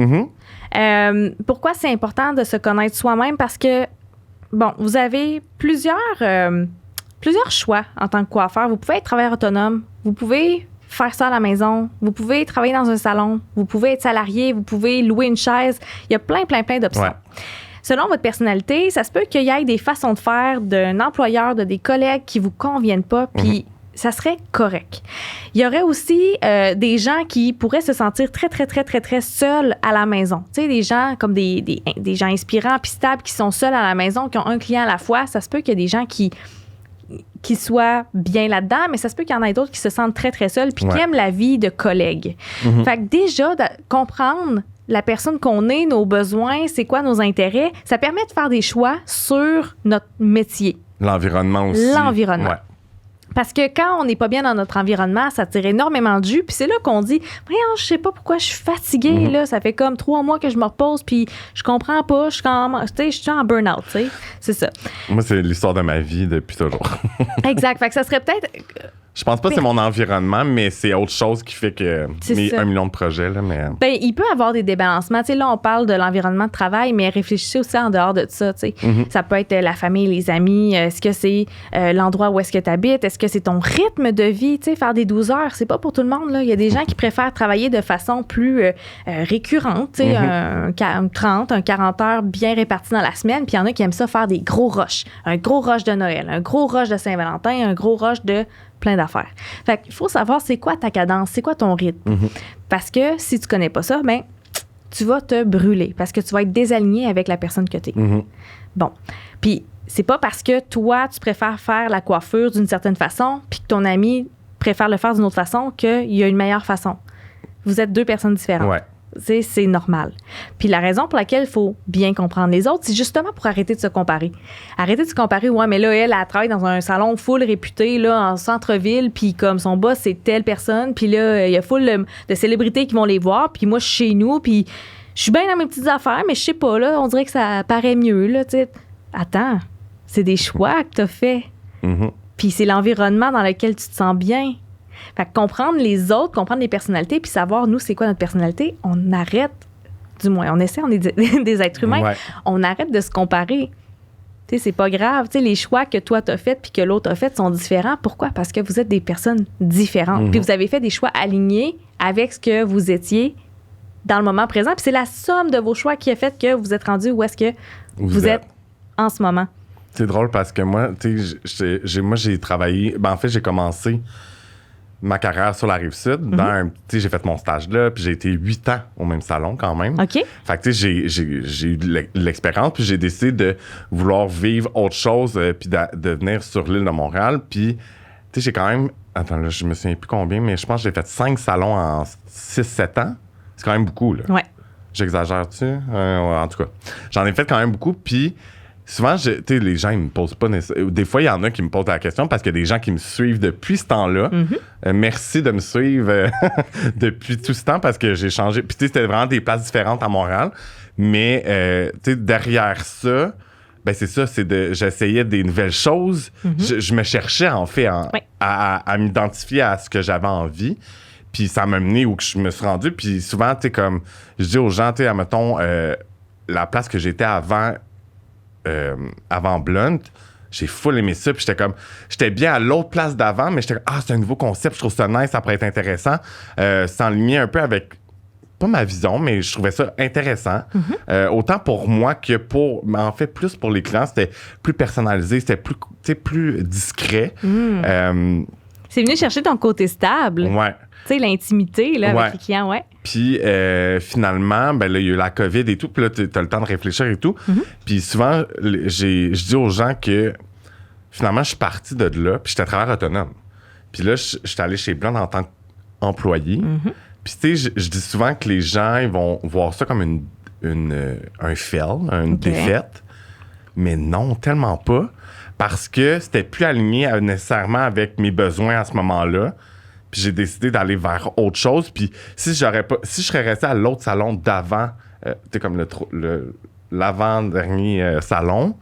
Pourquoi c'est important de se connaître soi-même? Parce que, bon, vous avez plusieurs choix en tant que coiffeur. Vous pouvez être travailleur autonome, vous pouvez faire ça à la maison, vous pouvez travailler dans un salon, vous pouvez être salarié, vous pouvez louer une chaise. Il y a plein d'options. Ouais. Selon votre personnalité, ça se peut qu'il y ait des façons de faire d'un employeur, de des collègues qui vous conviennent pas, puis ça serait correct. Il y aurait aussi des gens qui pourraient se sentir très seuls à la maison. Tu sais, des gens comme des gens inspirants puis stables qui sont seuls à la maison, qui ont un client à la fois. Ça se peut qu'il y ait des gens qui soient bien là-dedans, mais ça se peut qu'il y en ait d'autres qui se sentent très seuls puis qui aiment la vie de collègue. Fait que déjà, comprendre la personne qu'on est, nos besoins, c'est quoi nos intérêts, ça permet de faire des choix sur notre métier. L'environnement aussi. L'environnement. Ouais. Parce que quand on n'est pas bien dans notre environnement, ça tire énormément de jus. Puis c'est là qu'on dit, voyons, je sais pas pourquoi je suis fatiguée. Là, ça fait comme 3 mois que je me repose, puis je comprends pas. Je suis en burn-out, tu sais. C'est ça. Moi, c'est l'histoire de ma vie depuis toujours. Exact. Fait que ça serait peut-être... Je pense pas que c'est mon environnement, mais c'est autre chose qui fait que 1 million de projets. Là, mais... Ben, il peut y avoir des débalancements. Tu sais, là, on parle de l'environnement de travail, mais réfléchissez aussi en dehors de ça. Tu sais. Ça peut être la famille, les amis. Est-ce que c'est l'endroit où est-ce que tu habites? Est-ce que c'est ton rythme de vie? Tu sais, faire des 12 heures, c'est pas pour tout le monde. Là. Il y a des gens qui préfèrent travailler de façon plus récurrente. Tu sais, un 30, un 40 heures bien réparties dans la semaine. Puis il y en a qui aiment ça faire des gros rushs. Un gros rush de Noël, un gros rush de Saint-Valentin, un gros rush de plein d'affaires. Fait qu'il faut savoir c'est quoi ta cadence, c'est quoi ton rythme. Parce que si tu connais pas ça, ben tu vas te brûler parce que tu vas être désaligné avec la personne que tu es. Bon. Puis c'est pas parce que toi, tu préfères faire la coiffure d'une certaine façon puis que ton ami préfère le faire d'une autre façon qu'il y a une meilleure façon. Vous êtes 2 personnes différentes. Ouais. C'est normal. Puis la raison pour laquelle il faut bien comprendre les autres, c'est justement pour arrêter de se comparer. Arrêter de se comparer, ouais, mais là, elle travaille dans un salon full réputé, là, en centre-ville, puis comme son boss, c'est telle personne, puis là, il y a full de célébrités qui vont les voir, puis moi, je suis chez nous, puis je suis bien dans mes petites affaires, mais je sais pas, là, on dirait que ça paraît mieux, là, tu sais. Attends, c'est des choix que t'as fait. Puis c'est l'environnement dans lequel tu te sens bien. Fait que comprendre les autres, comprendre les personnalités, puis savoir, nous, c'est quoi notre personnalité, on arrête, du moins, on est des êtres humains, on arrête de se comparer. Tu sais, c'est pas grave. Tu sais, les choix que toi, t'as fait puis que l'autre a fait sont différents. Pourquoi? Parce que vous êtes des personnes différentes. Puis vous avez fait des choix alignés avec ce que vous étiez dans le moment présent. Puis c'est la somme de vos choix qui a fait que vous êtes rendu où est-ce que vous êtes en ce moment. C'est drôle parce que moi, tu sais, j'ai travaillé... Ben, en fait, j'ai commencé ma carrière sur la Rive-Sud. J'ai fait mon stage là, puis j'ai été 8 ans au même salon quand même. OK. Fait que tu sais, j'ai eu de l'expérience, puis j'ai décidé de vouloir vivre autre chose, puis de venir sur l'île de Montréal. Puis, tu sais, j'ai quand même... Attends, là, je me souviens plus combien, mais je pense que j'ai fait 5 salons en 6-7 ans. C'est quand même beaucoup, là. Ouais. J'exagère-tu? En tout cas, j'en ai fait quand même beaucoup, puis souvent, tu sais, les gens, ils me posent pas nécessairement... Des fois, il y en a qui me posent la question parce qu'il y a des gens qui me suivent depuis ce temps-là. Merci de me suivre depuis tout ce temps parce que j'ai changé. Puis, tu sais, c'était vraiment des places différentes à Montréal. Mais, tu sais, derrière ça, ben c'est ça, j'essayais des nouvelles choses. Je me cherchais, en fait, à m'identifier à ce que j'avais envie. Puis ça m'a mené où que je me suis rendu. Puis souvent, tu sais, comme je dis aux gens, tu sais, admettons, la place que j'étais avant Blunt, j'ai full aimé ça. Puis j'étais bien à l'autre place d'avant, mais j'étais comme, c'est un nouveau concept, je trouve ça nice, ça pourrait être intéressant. S'enligner un peu avec, pas ma vision, mais je trouvais ça intéressant. Autant pour moi que mais en fait, plus pour les clients, c'était plus personnalisé, c'était plus discret. C'est venu chercher ton côté stable. Ouais. Tu sais, l'intimité là, avec les clients, ouais. Puis finalement, ben là, il y a eu la COVID et tout, puis là, tu as le temps de réfléchir et tout. Puis souvent, je dis aux gens que finalement, je suis parti de là, puis j'étais travailleur autonome. Puis là, je suis allé chez Blonde en tant qu'employé. Puis tu sais, je dis souvent que les gens, ils vont voir ça comme un fail, une défaite. Mais non, tellement pas. Parce que c'était plus aligné nécessairement avec mes besoins à ce moment-là. Puis j'ai décidé d'aller vers autre chose. Puis si je serais resté à l'autre salon d'avant, tu sais, comme l'avant-dernier salon,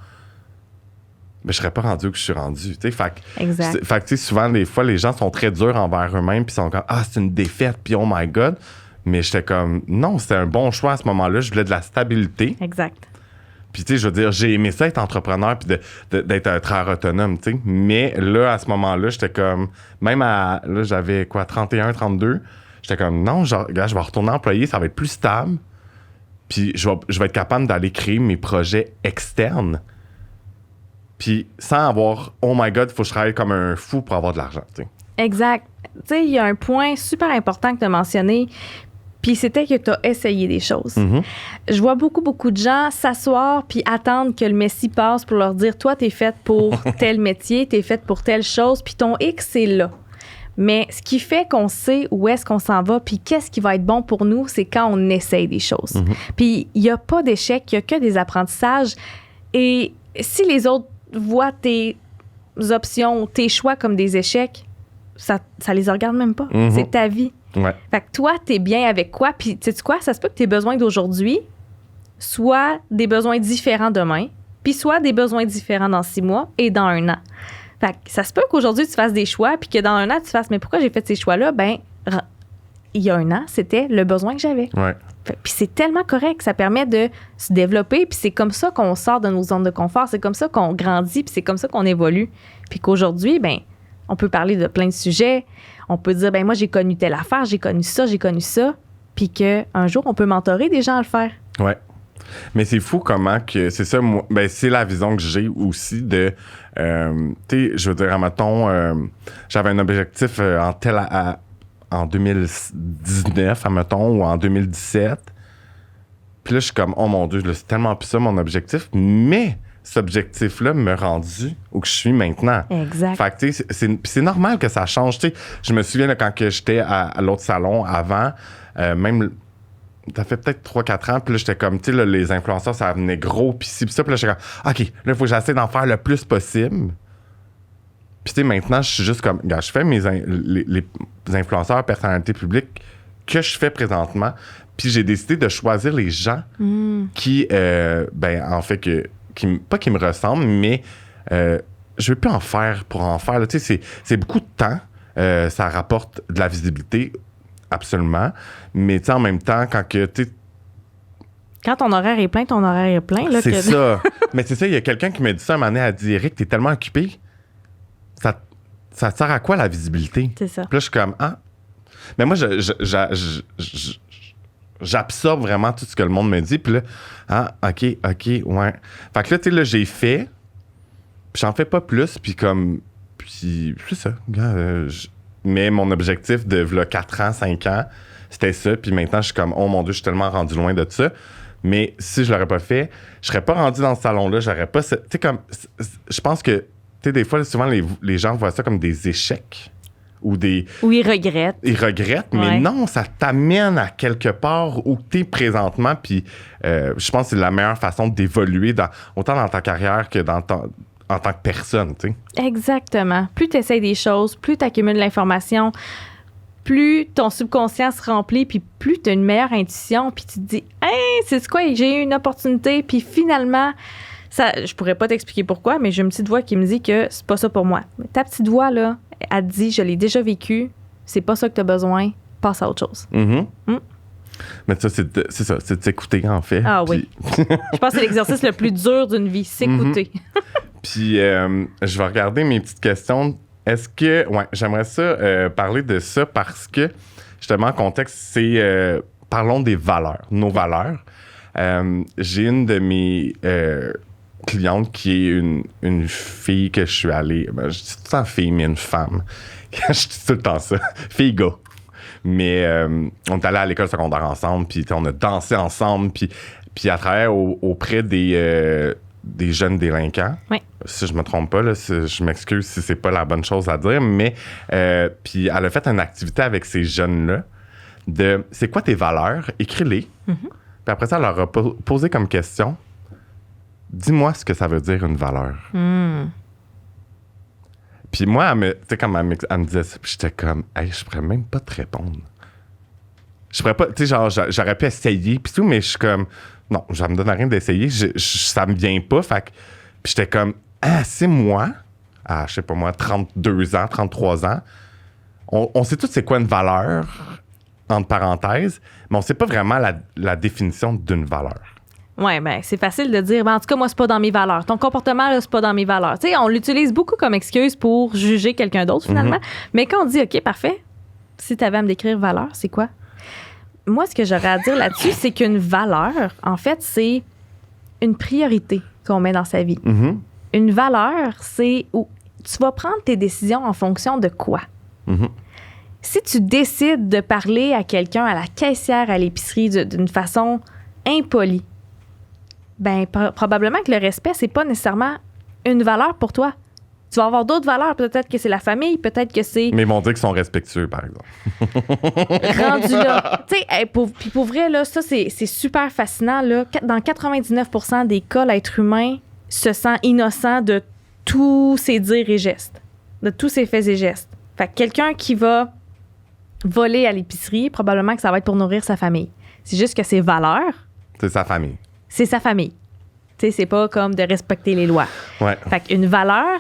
mais je serais pas rendu où que je suis rendu. Tu sais, fait que tu sais, souvent, des fois, les gens sont très durs envers eux-mêmes. Puis sont comme, c'est une défaite. Puis oh my God. Mais j'étais comme, non, c'était un bon choix à ce moment-là. Je voulais de la stabilité. Exact. Puis, tu sais, je veux dire, j'ai aimé ça être entrepreneur puis d'être un travailleur autonome, tu sais. Mais là, à ce moment-là, j'étais comme... là, j'avais 31, 32. J'étais comme, non, je vais retourner employé, ça va être plus stable. Puis, je vais être capable d'aller créer mes projets externes. Puis, sans avoir, oh my God, il faut que je travaille comme un fou pour avoir de l'argent, tu sais. Exact. Tu sais, il y a un point super important que tu as mentionné. Puis c'était que tu as essayé des choses. Je vois beaucoup de gens s'asseoir puis attendre que le Messie passe pour leur dire, toi, t'es faite pour tel métier, t'es faite pour telle chose, puis ton X, c'est là. Mais ce qui fait qu'on sait où est-ce qu'on s'en va puis qu'est-ce qui va être bon pour nous, c'est quand on essaye des choses. Puis il n'y a pas d'échec, il n'y a que des apprentissages. Et si les autres voient tes options, tes choix comme des échecs, ça les regarde même pas. C'est ta vie. Ouais. Fait que toi, t'es bien avec quoi? Puis, sais-tu quoi? Ça se peut que tes besoins d'aujourd'hui soient des besoins différents demain, puis soit des besoins différents dans 6 mois et dans 1 an. Fait que ça se peut qu'aujourd'hui, tu fasses des choix, puis que dans 1 an, tu fasses, mais pourquoi j'ai fait ces choix-là? Ben, il y a 1 an, c'était le besoin que j'avais. Ouais. Puis c'est tellement correct. Ça permet de se développer, puis c'est comme ça qu'on sort de nos zones de confort. C'est comme ça qu'on grandit, puis c'est comme ça qu'on évolue. Puis qu'aujourd'hui, ben, on peut parler de plein de sujets. On peut dire, ben moi, j'ai connu telle affaire, j'ai connu ça, puis qu'un jour, on peut mentorer des gens à le faire. Ouais. Mais c'est fou comment que... C'est ça, moi, ben c'est la vision que j'ai aussi de... tu sais, je veux dire, admettons, j'avais un objectif en 2019, admettons, ou en 2017. Puis là, je suis comme, oh mon Dieu, là, c'est tellement plus ça mon objectif. Mais cet objectif-là me rendu où que je suis maintenant. Exact. Fait que, tu sais, c'est normal que ça change. Tu sais, je me souviens, là, quand que j'étais à l'autre salon avant, même... Ça fait peut-être 3-4 ans, puis là, j'étais comme, tu sais, les influenceurs, ça venait gros, puis ci, puis ça, puis là, j'étais comme, OK, là, il faut que j'essaie d'en faire le plus possible. Puis, tu sais, maintenant, je suis juste comme, regarde, je fais les influenceurs, personnalités publiques que je fais présentement, puis j'ai décidé de choisir les gens qui, ben, en fait, pas qui me ressemblent, mais je veux plus en faire pour en faire. Tu sais, c'est beaucoup de temps, ça rapporte de la visibilité, absolument, mais tu sais, en même temps, quand que, tu sais, quand ton horaire est plein, ton horaire est plein. Là, c'est ça. Mais c'est ça, il y a quelqu'un qui m'a dit ça un moment donné, elle a dit, Eric, t'es tellement occupé, ça te sert à quoi la visibilité? C'est ça. Puis là, je suis comme, mais moi, j'absorbe vraiment tout ce que le monde me dit, puis là, OK, ouais. Fait que là, tu sais, là, j'ai fait, puis j'en fais pas plus, puis c'est ça, mais mon objectif de là, 4 ans, 5 ans, c'était ça, puis maintenant, je suis comme, oh mon Dieu, je suis tellement rendu loin de ça. Mais si je l'aurais pas fait, je serais pas rendu dans ce salon-là, j'aurais pas... Tu sais, comme... Je pense que, tu sais, des fois, souvent, les gens voient ça comme des échecs. ou des... Ou ils regrettent. Ils regrettent, mais Ouais. non, ça t'amène à quelque part où tu es présentement. Puis je pense que c'est la meilleure façon d'évoluer autant dans ta carrière que en tant que personne, tu sais. Exactement. Plus tu essaies des choses, plus tu accumules l'information, plus ton subconscient se remplit, puis plus tu as une meilleure intuition, puis tu te dis « Hey, c'est quoi? J'ai eu une opportunité. » Puis finalement, ça, je pourrais pas t'expliquer pourquoi, mais j'ai une petite voix qui me dit que c'est pas ça pour moi. Mais ta petite voix, là, elle te dit « Je l'ai déjà vécu. C'est pas ça que tu as besoin. Passe à autre chose. Mm-hmm. Mm. Mais ça, c'est de t'écouter, en fait. Ah oui. Je pense que c'est l'exercice le plus dur d'une vie, s'écouter. Puis, je vais regarder mes petites questions. Est-ce que... Ouais, j'aimerais ça parler de ça parce que, justement, en contexte, c'est... parlons des valeurs, nos valeurs. J'ai une de mes clientes qui est une fille que je suis allée... Ben, je dis tout le temps fille, mais une femme. Je dis tout le temps ça. Fille-gars. Mais on est allé à l'école secondaire ensemble, puis on a dansé ensemble, puis elle travaillait auprès des jeunes délinquants. Oui. Si je me trompe pas, là, je m'excuse si c'est pas la bonne chose à dire, mais puis elle a fait une activité avec ces jeunes-là de c'est quoi tes valeurs? Écris-les. Mm-hmm. Puis après ça, elle leur a posé comme question, dis-moi ce que ça veut dire une valeur. Mm. Puis moi, tu sais, comme elle me disait ça, puis j'étais comme, hey, je pourrais même pas te répondre. Je pourrais pas, tu sais, genre, j'aurais pu essayer, puis tout, mais je suis comme, non, ça me donne rien d'essayer, ça me vient pas, fait que, puis j'étais comme, ah, c'est moi, à, je sais pas moi, 32 ans, 33 ans, on sait tous c'est quoi une valeur, entre parenthèses, mais on sait pas vraiment la définition d'une valeur. Oui, bien, c'est facile de dire, ben, en tout cas, moi, c'est pas dans mes valeurs. Ton comportement, là, c'est pas dans mes valeurs. Tu sais, on l'utilise beaucoup comme excuse pour juger quelqu'un d'autre, finalement. Mais quand on dit, OK, parfait, si tu avais à me décrire valeur, c'est quoi? Moi, ce que j'aurais à dire là-dessus, c'est qu'une valeur, en fait, c'est une priorité qu'on met dans sa vie. Mm-hmm. Une valeur, c'est où tu vas prendre tes décisions en fonction de quoi? Mm-hmm. Si tu décides de parler à quelqu'un, à la caissière, à l'épicerie, d'une façon impolie, ben probablement que le respect, c'est pas nécessairement une valeur pour toi. Tu vas avoir d'autres valeurs. Peut-être que c'est la famille, peut-être que c'est... Mais ils vont dire qu'ils sont respectueux, par exemple. rendu là. Tu sais, puis pour vrai, là, ça, c'est super fascinant. Là. Dans 99% des cas, l'être humain se sent innocent de tous ses dires et gestes, de tous ses faits et gestes. Fait que quelqu'un qui va voler à l'épicerie, probablement que ça va être pour nourrir sa famille. C'est juste que ses valeurs... C'est sa famille. C'est sa famille. Tu sais, c'est pas comme de respecter les lois. Ouais. Fait qu'une valeur,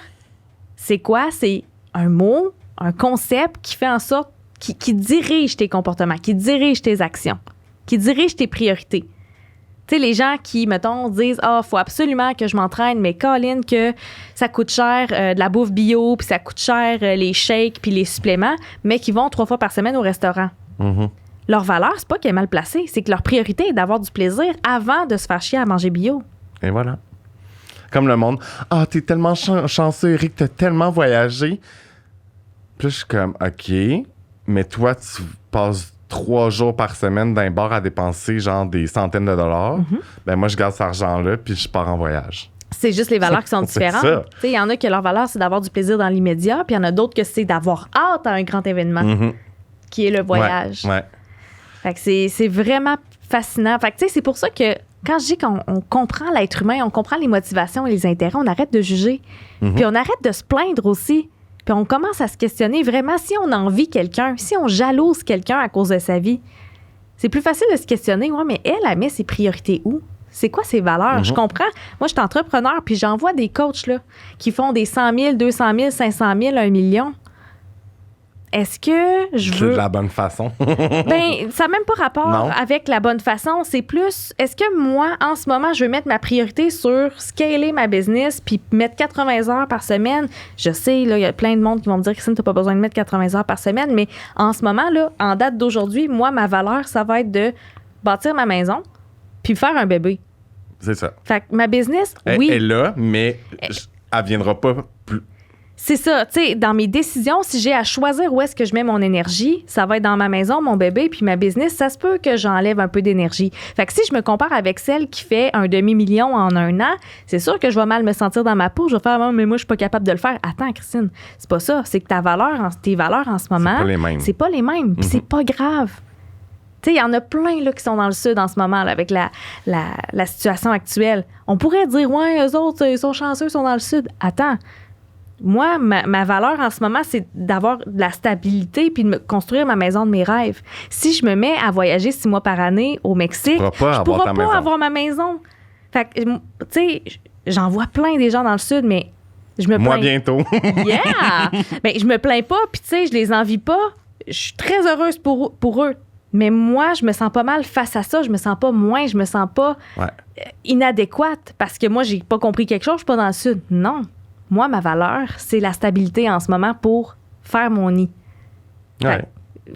c'est quoi? C'est un mot, un concept qui fait en sorte, qui dirige tes comportements, qui dirige tes actions, qui dirige tes priorités. Tu sais, les gens qui, mettons, disent « Ah, faut absolument que je m'entraîne, mais Colin, que ça coûte cher de la bouffe bio, puis ça coûte cher les shakes, puis les suppléments, mais qui vont 3 fois par semaine au restaurant. Mm-hmm. Leur valeur, c'est pas qu'elle est mal placée, c'est que leur priorité est d'avoir du plaisir avant de se faire chier à manger bio. Et voilà. Comme le monde. Ah, t'es tellement chanceux, Eric, t'as tellement voyagé. Puis là, je suis comme, OK, mais toi, tu passes 3 jours par semaine dans un bar à dépenser genre des centaines de dollars. Mm-hmm. Ben moi, je garde cet argent-là, puis je pars en voyage. C'est juste les valeurs qui sont C'est différentes. ça. Tu sais, il y en a que leur valeur, c'est d'avoir du plaisir dans l'immédiat, puis il y en a d'autres que c'est d'avoir hâte à un grand événement, Mm-hmm. qui est le voyage. Ouais. Fait que c'est vraiment fascinant. Fait que tu sais, c'est pour ça que quand je dis qu'on comprend l'être humain, on comprend les motivations et les intérêts, on arrête de juger. Mm-hmm. Puis on arrête de se plaindre aussi. Puis on commence à se questionner vraiment si on envie quelqu'un, si on jalouse quelqu'un à cause de sa vie. C'est plus facile de se questionner, ouais, mais elle met ses priorités où? C'est quoi ses valeurs? Mm-hmm. Je comprends. Moi, je suis entrepreneur, puis j'en vois des coachs là, qui font des 100 000, 200 000, 500 000, 1 million. Est-ce que je C'est veux... de la bonne façon. Ben, ça n'a même pas rapport Non. avec la bonne façon. C'est plus, est-ce que moi, en ce moment, je veux mettre ma priorité sur scaler ma business puis mettre 80 heures par semaine? Je sais, là, il y a plein de monde qui vont me dire, Christine, tu n'as pas besoin de mettre 80 heures par semaine, mais en ce moment, là, en date d'aujourd'hui, moi, ma valeur, ça va être de bâtir ma maison puis faire un bébé. C'est ça. Fait que ma business, Elle oui. est là, mais elle viendra pas plus. c'est ça, tu sais, dans mes décisions, si j'ai à choisir où est-ce que je mets mon énergie, ça va être dans ma maison, mon bébé, puis ma business, ça se peut que j'enlève un peu d'énergie. Fait que si je me compare avec celle qui fait un demi-million en un an, c'est sûr que je vais mal me sentir dans ma peau. Je vais faire, mais moi, je suis pas capable de le faire. Attends, Christine, c'est pas ça. C'est que tes valeurs en ce moment, c'est pas les mêmes. Puis c'est pas grave. Tu sais, il y en a plein là, qui sont dans le sud en ce moment là, avec la situation actuelle. On pourrait dire, ouais, eux autres, ils sont chanceux, ils sont dans le sud. Attends. Moi, ma valeur en ce moment, c'est d'avoir de la stabilité puis de me construire ma maison de mes rêves. Si je me mets à voyager 6 mois par année au Mexique, je ne pourrai pas avoir ma maison. Fait que, tu sais, j'en vois plein des gens dans le Sud, mais je me plains. Moi, bientôt. Yeah! Mais je me plains pas, puis tu sais, je les envie pas. Je suis très heureuse pour eux. Mais moi, je me sens pas mal face à ça. Je me sens pas moins, je me sens pas inadéquate parce que moi, j'ai pas compris quelque chose, je suis pas dans le Sud. Non. Moi, ma valeur, c'est la stabilité en ce moment pour faire mon nid. Fait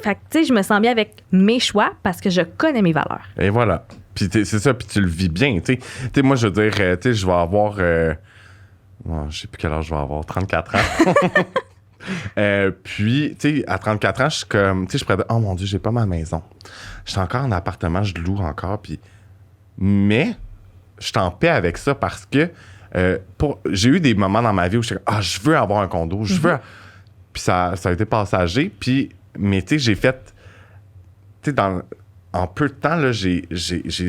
que, tu sais, je me sens bien avec mes choix parce que je connais mes valeurs. Et voilà. Puis c'est ça, puis tu le vis bien, tu sais. Moi, je veux dire, tu sais, je vais avoir... je sais plus quel âge je vais avoir, 34 ans. Puis, tu sais, à 34 ans, je suis comme... Tu sais, je pourrais dire, oh mon Dieu, j'ai pas ma maison. Je suis encore en appartement, je loue encore, puis... Mais, je suis en paix avec ça parce que... j'ai eu des moments dans ma vie où je suis je veux avoir un condo, je veux. Puis ça a été passager. Puis, mais tu sais, j'ai fait. Tu sais, en peu de temps, là, j'ai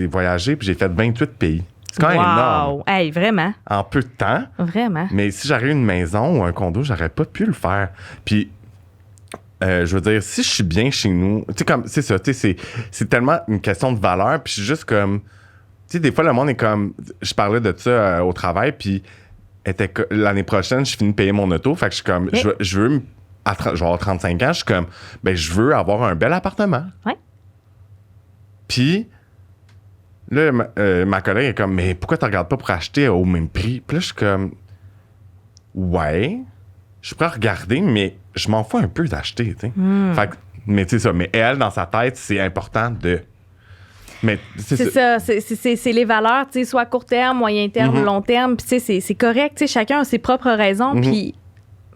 voyagé, puis j'ai fait 28 pays. C'est quand même énorme. Hey, vraiment. En peu de temps. Vraiment. Mais si j'aurais eu une maison ou un condo, j'aurais pas pu le faire. Puis, je veux dire, si je suis bien chez nous, tu sais, comme, c'est ça, tu sais, c'est tellement une question de valeur, puis je suis juste comme. Tu sais, des fois, le monde est comme... Je parlais de ça au travail, puis l'année prochaine, je finis de payer mon auto. Fait que je suis comme... Je veux... je vais avoir 35 ans, je suis comme... Ben, je veux avoir un bel appartement. Ouais. Puis, là, ma collègue est comme... Mais pourquoi tu regardes pas pour acheter au même prix? Puis là, je suis comme... Ouais, je pourrais regarder, mais je m'en fous un peu d'acheter, tu sais. Fait que... Mais tu sais ça. Mais elle, dans sa tête, c'est important de... Mais c'est ça, c'est les valeurs, tu sais, soit à court terme, moyen terme, long terme, puis tu sais, c'est correct, tu sais, chacun a ses propres raisons, puis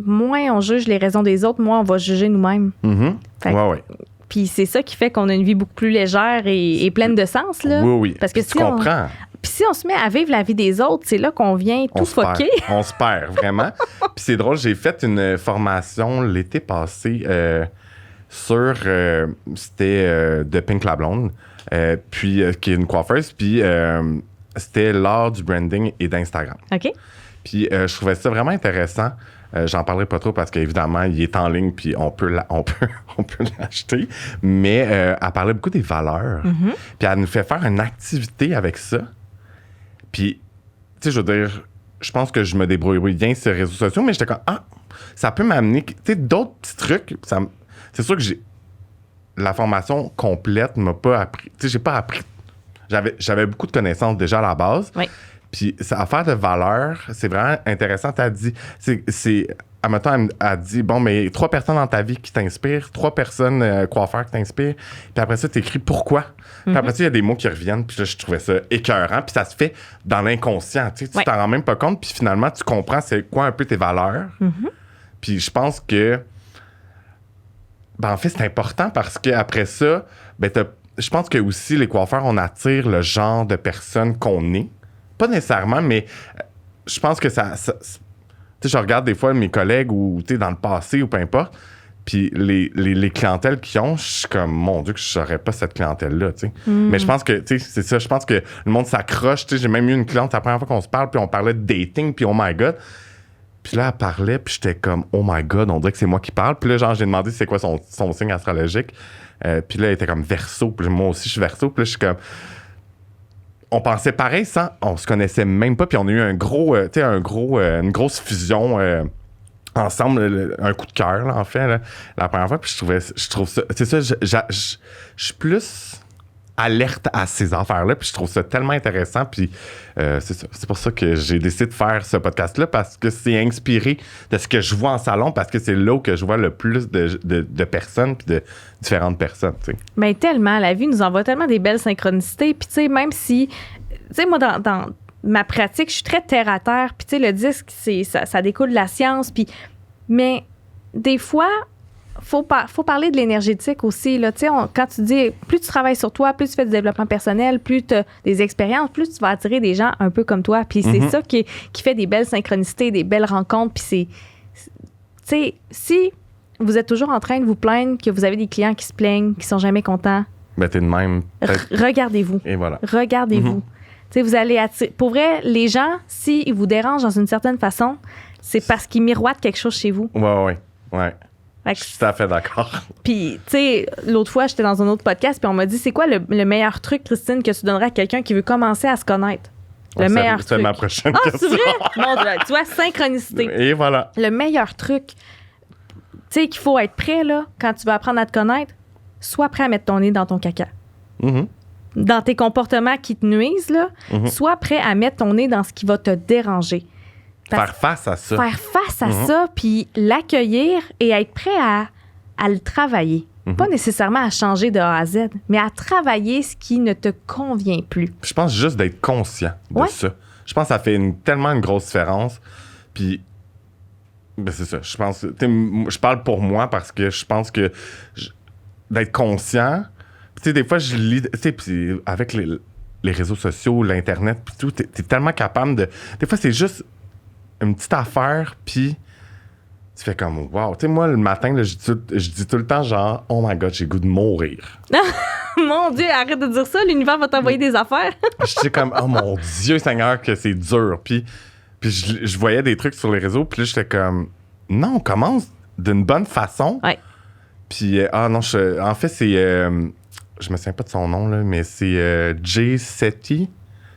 moins on juge les raisons des autres, moins on va juger nous-mêmes. Ouais. Puis c'est ça qui fait qu'on a une vie beaucoup plus légère et pleine de sens, là. Oui. Parce que tu comprends. Puis si on se met à vivre la vie des autres, c'est là qu'on vient tout foquer. On se perd, vraiment. Puis c'est drôle, j'ai fait une formation l'été passé sur... c'était de Pink la Blonde. Puis qui est une coiffeuse, puis c'était l'art du branding et d'Instagram. OK. Puis je trouvais ça vraiment intéressant. J'en parlerai pas trop parce qu'évidemment, il est en ligne, puis on peut l'acheter. Mais elle parlait beaucoup des valeurs. Puis elle nous fait faire une activité avec ça. Puis, tu sais, je veux dire, je pense que je me débrouille bien sur les réseaux sociaux, mais j'étais comme, ça peut m'amener, tu sais, d'autres petits trucs. C'est sûr que la formation complète m'a pas appris. Tu sais, j'ai pas appris. J'avais beaucoup de connaissances déjà à la base. Oui. Puis, affaire de valeur, c'est vraiment intéressant. Tu as dit, admettons, elle a dit, bon, mais 3 personnes dans ta vie qui t'inspirent, 3 personnes coiffeurs qui t'inspirent. Puis après ça, tu écris pourquoi. Puis après ça, il y a des mots qui reviennent. Puis là, je trouvais ça écœurant. Puis ça se fait dans l'inconscient. Tu sais, tu t'en rends même pas compte. Puis finalement, tu comprends c'est quoi un peu tes valeurs. Puis je pense que en fait, c'est important parce qu'après ça, je pense que aussi les coiffeurs, on attire le genre de personnes qu'on est. Pas nécessairement, mais je pense que ça tu sais, je regarde des fois mes collègues ou tu sais, dans le passé ou peu importe, puis les clientèles qu'ils ont, je suis comme, mon Dieu, que je n'aurais pas cette clientèle-là, tu sais. Mais je pense que, tu sais, c'est ça, je pense que le monde s'accroche, tu sais, j'ai même eu une cliente, la première fois qu'on se parle, puis on parlait de dating, puis oh my God. Puis là, elle parlait, puis j'étais comme, oh my God, on dirait que c'est moi qui parle. Puis là, genre, j'ai demandé c'est quoi son signe astrologique. Puis là, elle était comme Verseau. Puis moi aussi, je suis Verseau. Puis là, je suis comme... On pensait pareil on se connaissait même pas. Puis on a eu un gros, une grosse fusion ensemble, un coup de cœur, là, en fait, là, la première fois. Puis je trouve ça... C'est ça, je suis plus alerte à ces affaires-là, puis je trouve ça tellement intéressant, puis c'est ça. C'est pour ça que j'ai décidé de faire ce podcast-là, parce que c'est inspiré de ce que je vois en salon, parce que c'est là où que je vois le plus de personnes, puis de différentes personnes, tu sais. Bien, tellement. La vie nous envoie tellement des belles synchronicités, puis tu sais, même si... Tu sais, moi, dans ma pratique, je suis très terre-à-terre, puis tu sais, le disque, ça découle de la science, puis Mais des fois, faut parler de l'énergétique aussi. Là. Quand tu dis, plus tu travailles sur toi, plus tu fais du développement personnel, plus tu as des expériences, plus tu vas attirer des gens un peu comme toi. Puis c'est ça qui fait des belles synchronicités, des belles rencontres. Puis si vous êtes toujours en train de vous plaindre que vous avez des clients qui se plaignent, qui sont jamais contents, Ben, t'es de même. regardez-vous. Et voilà. Regardez-vous. Vous allez attirer. Pour vrai, les gens, s'ils vous dérangent dans une certaine façon, c'est parce qu'ils miroitent quelque chose chez vous. Ouais. Je suis tout à fait d'accord. Puis, tu sais, l'autre fois, j'étais dans un autre podcast, puis on m'a dit, c'est quoi le meilleur truc, Christine, que tu donnerais à quelqu'un qui veut commencer à se connaître? Le meilleur truc. C'est ma prochaine question. C'est vrai? Mon Dieu, tu vois, synchronicité. Et voilà. Le meilleur truc, tu sais, qu'il faut être prêt, là, quand tu vas apprendre à te connaître, sois prêt à mettre ton nez dans ton caca. Dans tes comportements qui te nuisent, là, sois prêt à mettre ton nez dans ce qui va te déranger. Faire face à ça. Faire face à ça, puis l'accueillir et être prêt à le travailler. Pas nécessairement à changer de A à Z, mais à travailler ce qui ne te convient plus. Je pense juste d'être conscient de ça. Je pense que ça fait tellement une grosse différence. Puis, ben c'est ça. Je pense, je parle pour moi parce que je pense que d'être conscient. Tu sais, des fois, je lis. Tu sais, puis avec les réseaux sociaux, l'Internet, puis tout, t'es tellement capable de. Des fois, c'est juste une petite affaire, puis tu fais comme, wow. Tu sais, moi, le matin, là, je dis tout le temps, genre, oh my God, j'ai le goût de mourir. Mon Dieu, arrête de dire ça, l'univers va t'envoyer des affaires. Je suis comme, oh mon Dieu, Seigneur, que c'est dur. Puis je voyais des trucs sur les réseaux, puis là, j'étais comme, non, on commence d'une bonne façon. Ouais. Puis, en fait, c'est, je me souviens pas de son nom, là, mais c'est Jay Shetty.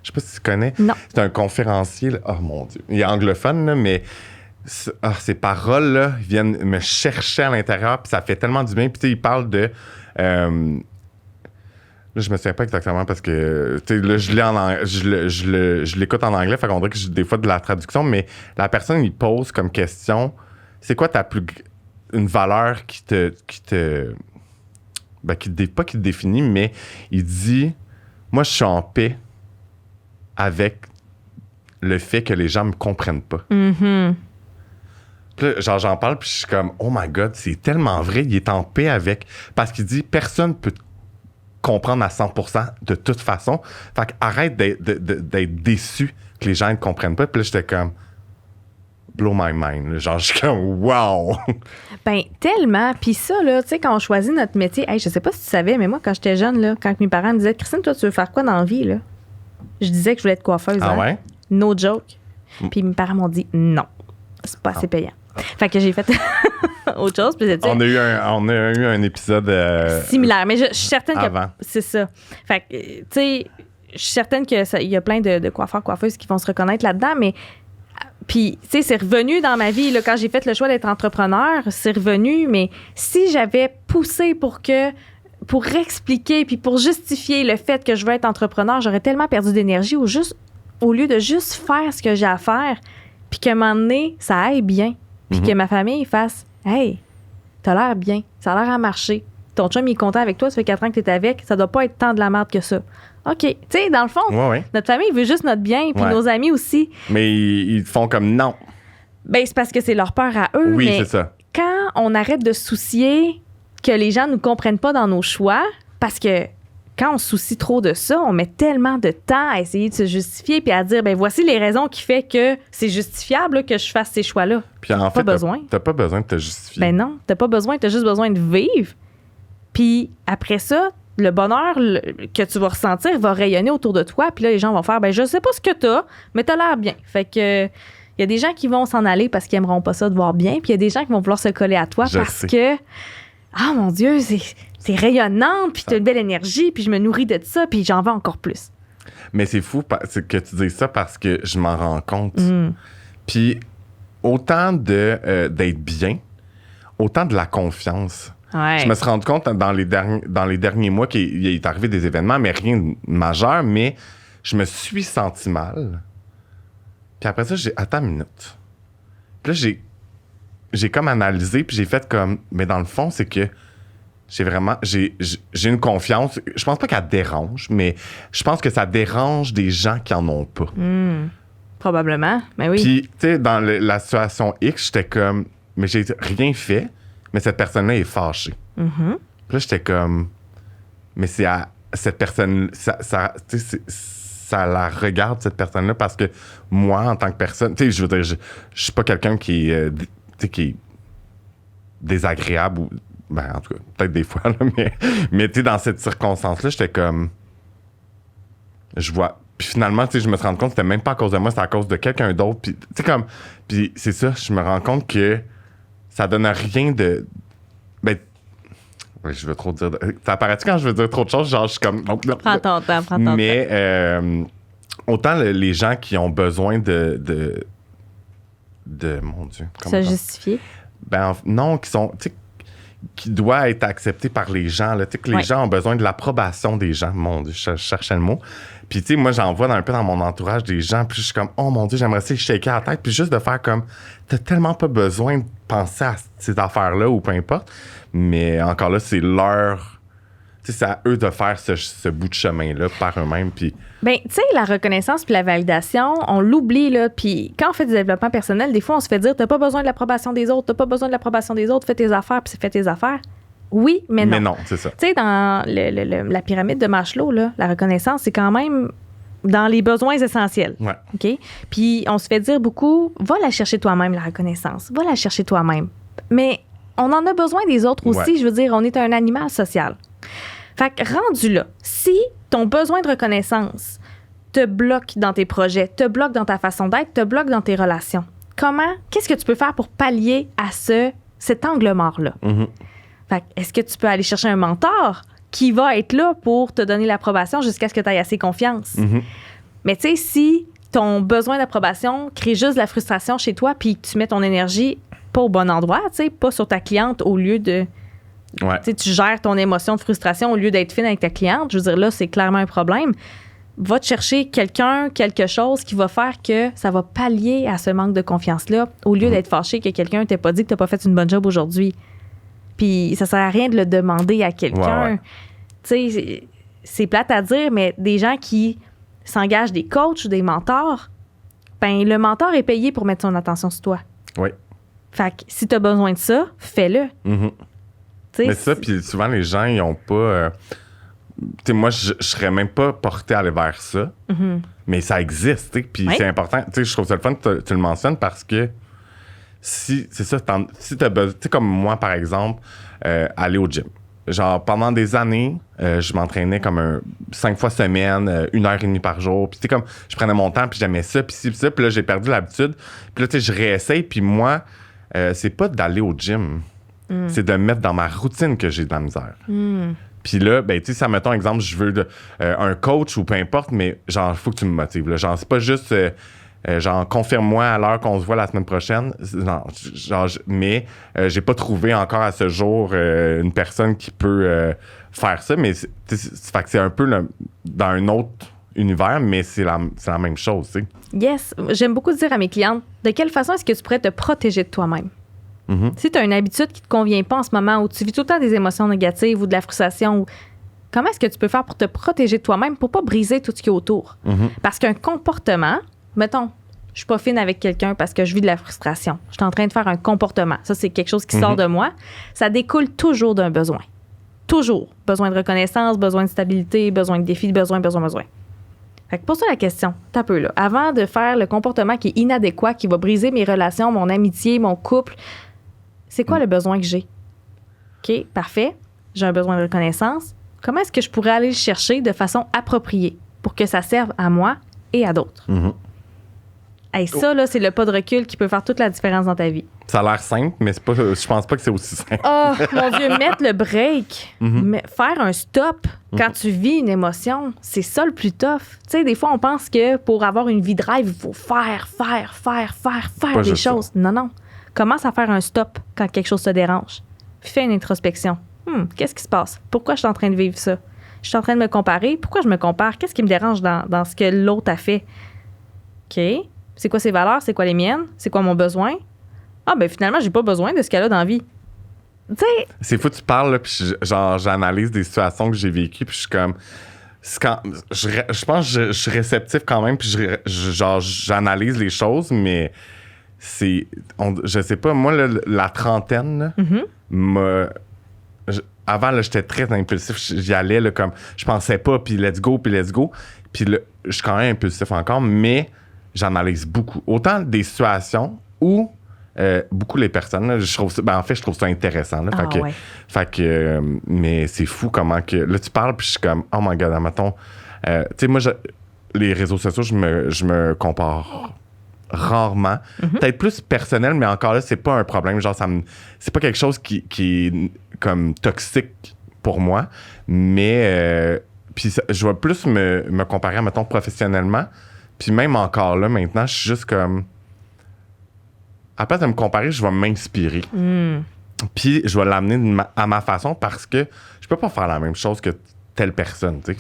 Je sais pas si tu connais. Non. C'est un conférencier. Là. Oh mon Dieu. Il est anglophone, là, mais ces paroles là viennent me chercher à l'intérieur. Puis ça fait tellement du bien. Puis tu sais, il parle de. Là, je me souviens pas exactement parce que tu sais, là, je l'écoute en anglais. Fait qu'on dirait que j'ai des fois de la traduction. Mais la personne, il pose comme question, c'est quoi une valeur pas qui te définit, mais il dit, moi, je suis en paix avec le fait que les gens me comprennent pas. Puis là, genre, j'en parle, puis je suis comme, oh my God, c'est tellement vrai, il est en paix avec. Parce qu'il dit, personne peut comprendre à 100% de toute façon. Fait qu'arrête d'être déçu que les gens ne comprennent pas. Puis là, j'étais comme, blow my mind. Là. Genre, je suis comme, wow! Ben, tellement. Puis ça, là, tu sais, quand on choisit notre métier, je sais pas si tu savais, mais moi, quand j'étais jeune, là, quand mes parents me disaient, Christine, toi, tu veux faire quoi dans la vie, là? Je disais que je voulais être coiffeuse. Ah ouais? No joke. Puis mes parents m'ont dit non, c'est pas assez payant. Fait que j'ai fait autre chose. Puis on a eu un épisode similaire, mais je suis certaine avant. que c'est ça. Fait que, tu sais, je suis certaine qu'il y a plein de coiffeurs, coiffeuses qui vont se reconnaître là-dedans, mais puis, tu sais, c'est revenu dans ma vie. Là, quand j'ai fait le choix d'être entrepreneur, c'est revenu, mais si j'avais poussé pour expliquer puis pour justifier le fait que je veux être entrepreneur, j'aurais tellement perdu d'énergie au lieu de juste faire ce que j'ai à faire puis qu'à un moment donné, ça aille bien puis que ma famille fasse « Hey, t'as l'air bien, ça a l'air à marcher. Ton chum, il est content avec toi, ça fait 4 ans que t'es avec, ça doit pas être tant de la merde que ça. » OK. Tu sais, dans le fond, notre famille veut juste notre bien puis nos amis aussi. Mais ils font comme non. Ben, c'est parce que c'est leur peur à eux. Oui, mais c'est ça. Quand on arrête de se soucier que les gens ne nous comprennent pas dans nos choix, parce que quand on se soucie trop de ça, on met tellement de temps à essayer de se justifier puis à dire, ben voici les raisons qui fait que c'est justifiable là, que je fasse ces choix-là. Puis en fait, t'as pas besoin de te justifier. Ben non, t'as pas besoin, t'as juste besoin de vivre. Puis après ça, le bonheur que tu vas ressentir va rayonner autour de toi. Puis là, les gens vont faire, ben je sais pas ce que t'as, mais t'as l'air bien. Fait que il y a des gens qui vont s'en aller parce qu'ils aimeront pas ça de voir bien. Puis il y a des gens qui vont vouloir se coller à toi que, ah mon Dieu, c'est rayonnant, puis t'as une belle énergie, puis je me nourris de ça, puis j'en veux encore plus. Mais c'est fou que tu dises ça parce que je m'en rends compte. Puis autant d'être bien, autant de la confiance. Ouais. Je me suis rendu compte dans les derniers mois qu'il est arrivé des événements, mais rien de majeur, mais je me suis senti mal. Puis après ça, attends une minute. Puis là, j'ai comme analysé, puis j'ai fait comme, mais dans le fond, c'est que j'ai une confiance. Je pense pas qu'elle dérange, mais je pense que ça dérange des gens qui en ont pas. Probablement, mais oui. Puis, tu sais, dans la situation X, j'étais comme, mais j'ai rien fait, mais cette personne-là est fâchée. Mm-hmm. Puis là, j'étais comme, mais c'est à cette personne, ça la regarde, cette personne-là, parce que moi, en tant que personne, tu sais, je veux dire, je suis pas quelqu'un qui est désagréable ou, ben, en tout cas, peut-être des fois, là, mais tu sais, dans cette circonstance-là, j'étais comme, je vois. Puis finalement, tu sais, je me suis rendu compte que c'était même pas à cause de moi, c'était à cause de quelqu'un d'autre. Puis, tu sais, comme, puis c'est ça, je me rends compte que ça donne rien de. Ben, ouais, je veux trop dire. Ça apparaît-tu quand je veux dire trop de choses? Genre, je suis comme. Prends ton temps, prends ton temps. Mais autant les gens qui ont besoin de mon Dieu. Se justifier? Ben, non, qui sont. Tu sais, qui doit être accepté par les gens. Là. Tu sais, que les gens ont besoin de l'approbation des gens. Mon Dieu, je cherchais le mot. Puis, tu sais, moi, j'en vois un peu dans mon entourage des gens. Puis, je suis comme, oh mon Dieu, j'aimerais ça shaker la tête. Puis, juste de faire comme, t'as tellement pas besoin de penser à ces affaires-là ou peu importe. Mais encore là, c'est leur. Tu sais, c'est à eux de faire ce bout de chemin-là par eux-mêmes. Puis. Ben, tu sais, la reconnaissance puis la validation, on l'oublie, là. Puis quand on fait du développement personnel, des fois, on se fait dire, t'as pas besoin de l'approbation des autres, fais tes affaires, puis fais tes affaires. Oui, mais non. Mais non, c'est ça. Tu sais, dans la pyramide de Maslow, là, la reconnaissance, c'est quand même dans les besoins essentiels. Ouais. OK? Puis on se fait dire beaucoup, va la chercher toi-même, la reconnaissance. Va la chercher toi-même. Mais on en a besoin des autres aussi. Ouais. Je veux dire, on est un animal social. Fait que rendu là, si ton besoin de reconnaissance te bloque dans tes projets, te bloque dans ta façon d'être, te bloque dans tes relations, qu'est-ce que tu peux faire pour pallier à cet angle mort-là? Mm-hmm. Fait que est-ce que tu peux aller chercher un mentor qui va être là pour te donner l'approbation jusqu'à ce que tu aies assez confiance? Mm-hmm. Mais tu sais, si ton besoin d'approbation crée juste de la frustration chez toi puis que tu mets ton énergie pas au bon endroit, tu sais, pas sur ta cliente au lieu de... Ouais. Tu sais, tu gères ton émotion de frustration au lieu d'être fine avec ta cliente. Je veux dire, là, c'est clairement un problème. Va te chercher quelque chose qui va faire que ça va pallier à ce manque de confiance-là au lieu d'être fâché que quelqu'un t'a pas dit que t'as pas fait une bonne job aujourd'hui. Puis ça sert à rien de le demander à quelqu'un. Ouais. Tu sais, c'est plate à dire, mais des gens qui s'engagent des coachs ou des mentors, ben le mentor est payé pour mettre son attention sur toi. Oui. Fait que si t'as besoin de ça, fais-le. Mm-hmm. T'sais, Mais ça, puis souvent, les gens, ils ont pas... tu sais, moi, je serais même pas porté à aller vers ça. Mm-hmm. Mais ça existe, tu sais. Puis c'est important. Tu sais, je trouve ça le fun que tu le mentionnes parce que si... C'est ça, si t'as besoin... Tu sais, comme moi, par exemple, aller au gym. Genre, pendant des années, je m'entraînais comme 5 fois semaine, 1h30 par jour. Puis, tu sais, comme, je prenais mon temps, puis j'aimais ça, puis ci, puis ça. Puis là, j'ai perdu l'habitude. Puis là, tu sais, je réessaye. Puis moi, c'est pas d'aller au gym. C'est de mettre dans ma routine que j'ai de la misère. Puis là, ben, tu sais, ça, mettons, exemple, je veux un coach ou peu importe, mais genre, il faut que tu me motives. Là. Genre, c'est pas juste, genre, confirme-moi à l'heure qu'on se voit la semaine prochaine. Non, genre, mais j'ai pas trouvé encore à ce jour une personne qui peut faire ça. Mais fait que c'est un peu dans un autre univers, mais c'est la même chose, tu sais. Yes. J'aime beaucoup dire à mes clientes, de quelle façon est-ce que tu pourrais te protéger de toi-même? Mm-hmm. Si tu as une habitude qui ne te convient pas en ce moment, où tu vis tout le temps des émotions négatives ou de la frustration, comment est-ce que tu peux faire pour te protéger de toi-même pour pas briser tout ce qui est autour? Mm-hmm. Parce qu'un comportement, mettons, je suis pas fine avec quelqu'un parce que je vis de la frustration. Je suis en train de faire un comportement. Ça, c'est quelque chose qui sort de moi. Ça découle toujours d'un besoin. Toujours. Besoin de reconnaissance, besoin de stabilité, besoin de défi, besoin. Fait que pose-toi la question, t'as peu là. Avant de faire le comportement qui est inadéquat, qui va briser mes relations, mon amitié, mon couple, c'est quoi le besoin que j'ai? OK, parfait. J'ai un besoin de reconnaissance. Comment est-ce que je pourrais aller le chercher de façon appropriée pour que ça serve à moi et à d'autres? Mm-hmm. Hey, ça, là, c'est le pas de recul qui peut faire toute la différence dans ta vie. Ça a l'air simple, mais c'est pas, je pense pas que c'est aussi simple. Oh, mon Dieu, mettre le break, faire un stop quand tu vis une émotion, c'est ça le plus tough. Tu sais, des fois, on pense que pour avoir une vie de rêve, il faut faire Pas des juste choses. ça. Non. Commence à faire un stop quand quelque chose te dérange. Fais une introspection. Qu'est-ce qui se passe? Pourquoi je suis en train de vivre ça? Je suis en train de me comparer. Pourquoi je me compare? Qu'est-ce qui me dérange dans ce que l'autre a fait? OK. C'est quoi ses valeurs? C'est quoi les miennes? C'est quoi mon besoin? Ah, ben finalement, j'ai pas besoin de ce qu'elle a dans la vie. Tu sais... C'est fou, tu parles, là, puis genre, j'analyse des situations que j'ai vécues, puis je suis comme... je pense que je suis réceptif quand même, puis genre, j'analyse les choses, mais je sais pas, moi, là, la trentaine, là, m'a... Avant, là, j'étais très impulsif. J'y allais, là, comme... Je pensais pas, puis let's go. Puis là, je suis quand même impulsif encore, mais j'analyse beaucoup. Autant des situations où... beaucoup les personnes, là, je trouve ça, en fait, je trouve ça intéressant. Là, fait que, mais c'est fou comment que... Là, tu parles, puis je suis comme, oh my God, admettons... tu sais, moi, les réseaux sociaux, je me compare rarement. Peut-être plus personnel, mais encore là, c'est pas un problème. Genre, c'est pas quelque chose qui est comme toxique pour moi. Mais puis je vais plus me comparer, mettons, professionnellement. Puis même encore là, maintenant, je suis juste comme... À place de me comparer, je vais m'inspirer. Puis je vais l'amener à ma façon parce que je peux pas faire la même chose que telle personne, tu sais.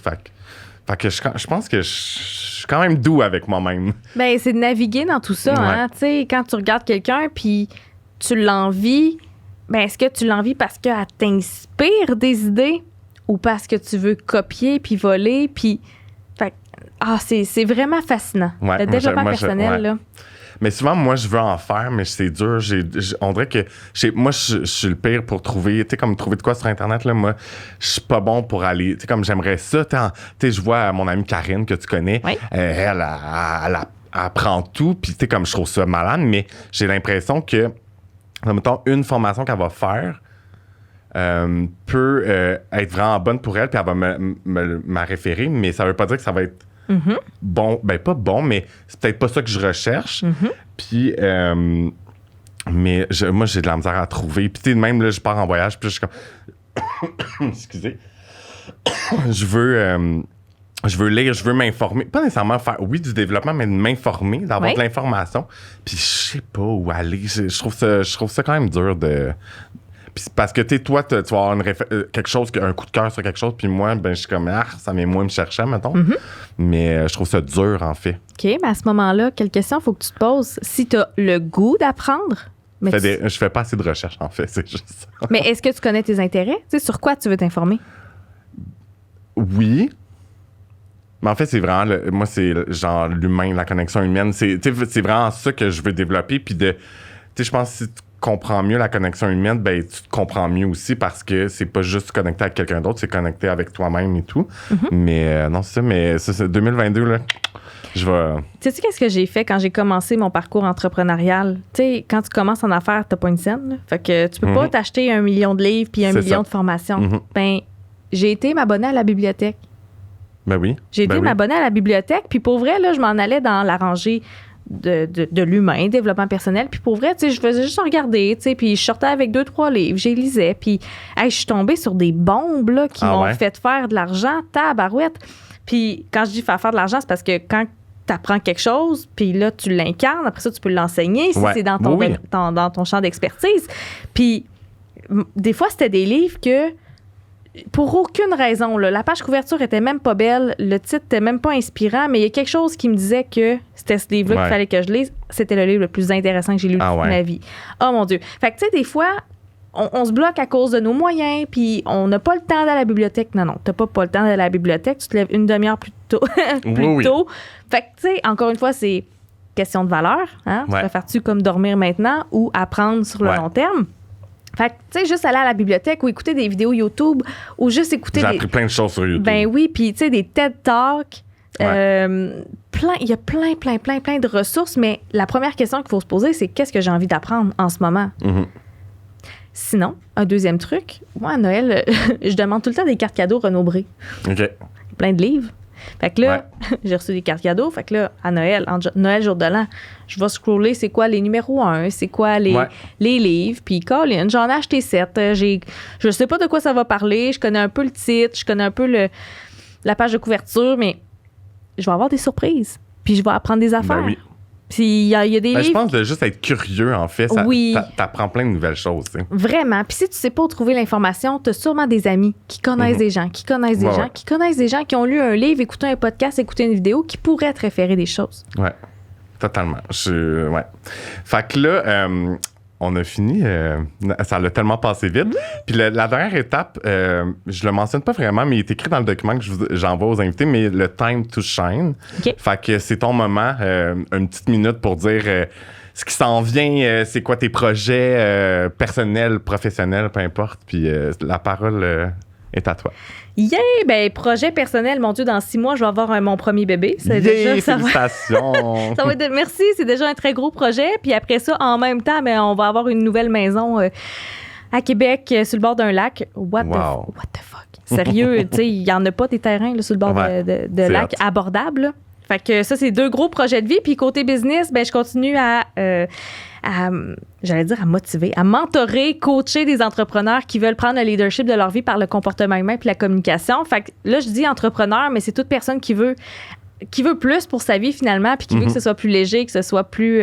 Fait que je pense que je suis quand même doux avec moi-même. Ben, c'est de naviguer dans tout ça, hein. Tu sais, quand tu regardes quelqu'un puis tu l'envies, ben, est-ce que tu l'envies parce qu'elle t'inspire des idées ou parce que tu veux copier puis voler puis... Fait c'est vraiment fascinant. Le développement personnel, là. Mais souvent, moi, je veux en faire, mais c'est dur. On dirait que... Moi, je suis le pire pour trouver... Tu sais, comme trouver de quoi sur Internet, là, moi, je suis pas bon pour aller... Tu sais, comme j'aimerais ça. Tu sais, je vois mon amie Karine, que tu connais. Oui. Elle apprend tout, puis tu sais, comme je trouve ça malade, mais j'ai l'impression que, mettons, une formation qu'elle va faire peut être vraiment bonne pour elle, puis elle va m'a référer, mais ça veut pas dire que ça va être bon, ben pas bon, mais c'est peut-être pas ça que je recherche. Puis, mais moi, j'ai de la misère à trouver. Puis, tu sais, même là, je pars en voyage, puis je suis comme... Excusez. Je veux lire, je veux m'informer. Pas nécessairement faire, oui, du développement, mais de m'informer, d'avoir de l'information. Puis, je sais pas où aller. Je trouve ça quand même dur de... Puis parce que, tu sais, toi, tu vas avoir quelque chose, un coup de cœur sur quelque chose, puis moi, ben, je suis comme, ça vient moins me chercher, mettons. Mais je trouve ça dur, en fait. OK, mais à ce moment-là, quelle question il faut que tu te poses? Si tu as le goût d'apprendre... Je fais pas assez de recherche, en fait, c'est juste ça. Mais est-ce que tu connais tes intérêts? Tu sais, sur quoi tu veux t'informer? Oui. Mais en fait, c'est vraiment, moi, c'est genre l'humain, la connexion humaine. C'est vraiment ça que je veux développer, puis tu sais, je pense que si tu comprends mieux la connexion humaine, ben tu te comprends mieux aussi parce que c'est pas juste connecté avec quelqu'un d'autre, c'est connecté avec toi-même et tout. Mais non, c'est ça, mais ça, c'est 2022, là, je vais... Tu sais qu'est-ce que j'ai fait quand j'ai commencé mon parcours entrepreneurial? Tu sais, quand tu commences en affaires, t'as pas une scène, là. Fait que tu peux pas t'acheter 1 million de livres puis 1 million de formations. Ben, j'ai été m'abonner à la bibliothèque. Ben oui. J'ai été m'abonner à la bibliothèque, puis pour vrai, là, je m'en allais dans la rangée de l'humain, développement personnel. Puis pour vrai, tu sais, je faisais juste regarder, tu sais, puis je sortais avec 2-3 livres, je les lisais. Puis, je suis tombée sur des bombes, là, qui m'ont fait faire de l'argent, tabarouette. Puis quand je dis faire de l'argent, c'est parce que quand tu apprends quelque chose, puis là, tu l'incarnes, après ça, tu peux l'enseigner si c'est dans dans ton champ d'expertise. Puis des fois, c'était des livres que pour aucune raison, là, la page couverture était même pas belle, le titre était même pas inspirant, mais il y a quelque chose qui me disait que c'était ce livre-là qu'il fallait que je lise. C'était le livre le plus intéressant que j'ai lu de ma vie. Oh mon Dieu. Fait que tu sais, des fois, on se bloque à cause de nos moyens, puis on n'a pas le temps d'aller à la bibliothèque. Non, t'as pas le temps d'aller à la bibliothèque, tu te lèves une demi-heure plus tôt. Tôt. Fait que tu sais, encore une fois, c'est question de valeur. Hein? Préfères-tu comme dormir maintenant ou apprendre sur le long terme? Fait que, tu sais, juste aller à la bibliothèque ou écouter des vidéos YouTube ou juste écouter J'ai appris plein de choses sur YouTube. Ben oui, puis tu sais, des TED Talks. Il y a plein de ressources, mais la première question qu'il faut se poser, c'est qu'est-ce que j'ai envie d'apprendre en ce moment? Sinon, un deuxième truc, moi, à Noël, je demande tout le temps des cartes cadeaux Renaud Bré. OK. Plein de livres. Fait que là, j'ai reçu des cartes cadeaux. Fait que là, à Noël, Noël, jour de l'an, je vais scroller c'est quoi les numéros 1, c'est quoi les livres. Puis, Colin, j'en ai acheté 7. Je sais pas de quoi ça va parler. Je connais un peu le titre, je connais un peu la page de couverture, mais je vais avoir des surprises. Puis, je vais apprendre des affaires. Puis, il y a des livres... Je pense de juste être curieux, en fait, ça t'apprends plein de nouvelles choses. T'sais. Vraiment. Puis si tu sais pas où trouver l'information, tu as sûrement des amis qui connaissent des gens, qui connaissent des gens, qui connaissent des gens qui ont lu un livre, écouté un podcast, écouté une vidéo, qui pourraient te référer des choses. Ouais, totalement. Fait que là, on a fini. Ça l'a tellement passé vite. Puis la dernière étape, je le mentionne pas vraiment, mais il est écrit dans le document que j'envoie aux invités, mais le time to shine. Okay. Fait que c'est ton moment, une petite minute pour dire ce qui s'en vient, c'est quoi tes projets personnels, professionnels, peu importe. Puis la parole est à toi. Yeah! Ben, projet personnel, mon Dieu, dans 6 mois, je vais avoir mon premier bébé. Félicitations! Ça va être, merci, c'est déjà un très gros projet. Puis après ça, en même temps, ben, on va avoir une nouvelle maison à Québec, sur le bord d'un lac. What the fuck? Sérieux, tu sais, il n'y en a pas des terrains là, sur le bord de lac abordables. Là. Fait que ça, c'est 2 gros projets de vie. Puis côté business, ben, je continue à motiver, à mentorer, coacher des entrepreneurs qui veulent prendre le leadership de leur vie par le comportement humain puis la communication. Fait que là, je dis entrepreneur, mais c'est toute personne qui veut plus pour sa vie finalement, puis qui veut que ce soit plus léger, que ce soit plus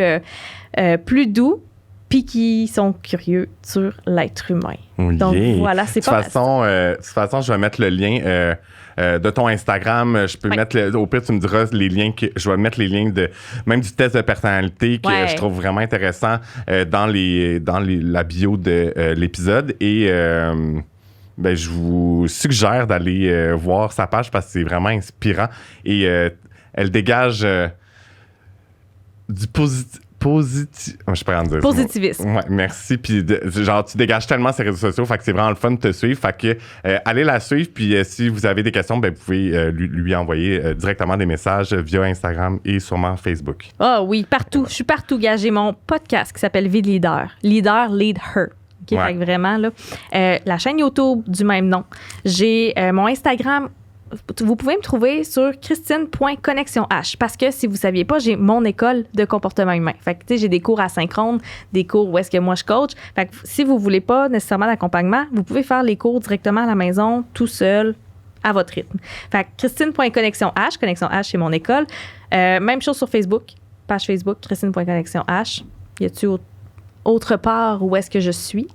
doux, puis qui sont curieux sur l'être humain. Donc voilà, c'est pas de toute façon, je vais mettre le lien de ton Instagram. Je peux mettre, au pire, tu me diras les liens, je vais mettre les liens même du test de personnalité que je trouve vraiment intéressant dans la bio de l'épisode. Et je vous suggère d'aller voir sa page parce que c'est vraiment inspirant. Et elle dégage du positif. Je sais pas dire. Positivisme. Ouais, merci. Puis, tu dégages tellement ces réseaux sociaux. Fait que c'est vraiment le fun de te suivre. Fait que, allez la suivre. Puis, si vous avez des questions, vous pouvez lui envoyer directement des messages via Instagram et sûrement Facebook. Ah oui, partout. Je suis partout. J'ai mon podcast qui s'appelle Vie de Leader. Leader, Lead Her. Okay, fait que vraiment, là. La chaîne YouTube du même nom. J'ai mon Instagram. Vous pouvez me trouver sur christine.connexionh parce que si vous ne saviez pas, j'ai mon école de comportement humain. Fait que, tu sais, j'ai des cours asynchrone, des cours où est-ce que moi je coach. Fait que si vous ne voulez pas nécessairement d'accompagnement, vous pouvez faire les cours directement à la maison, tout seul, à votre rythme. Fait que christine.connexionh, Connexion H, c'est mon école. Même chose sur Facebook, page Facebook, christine.connexionh. Y a-t-il autre part où est-ce que je suis?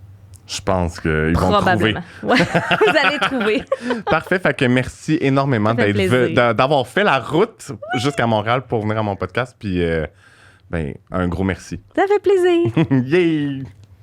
Je pense qu'ils vont trouver. Ouais, vous allez trouver. Parfait. Fait que merci énormément d'avoir fait la route jusqu'à Montréal pour venir à mon podcast. Puis, un gros merci. Ça fait plaisir. Yay!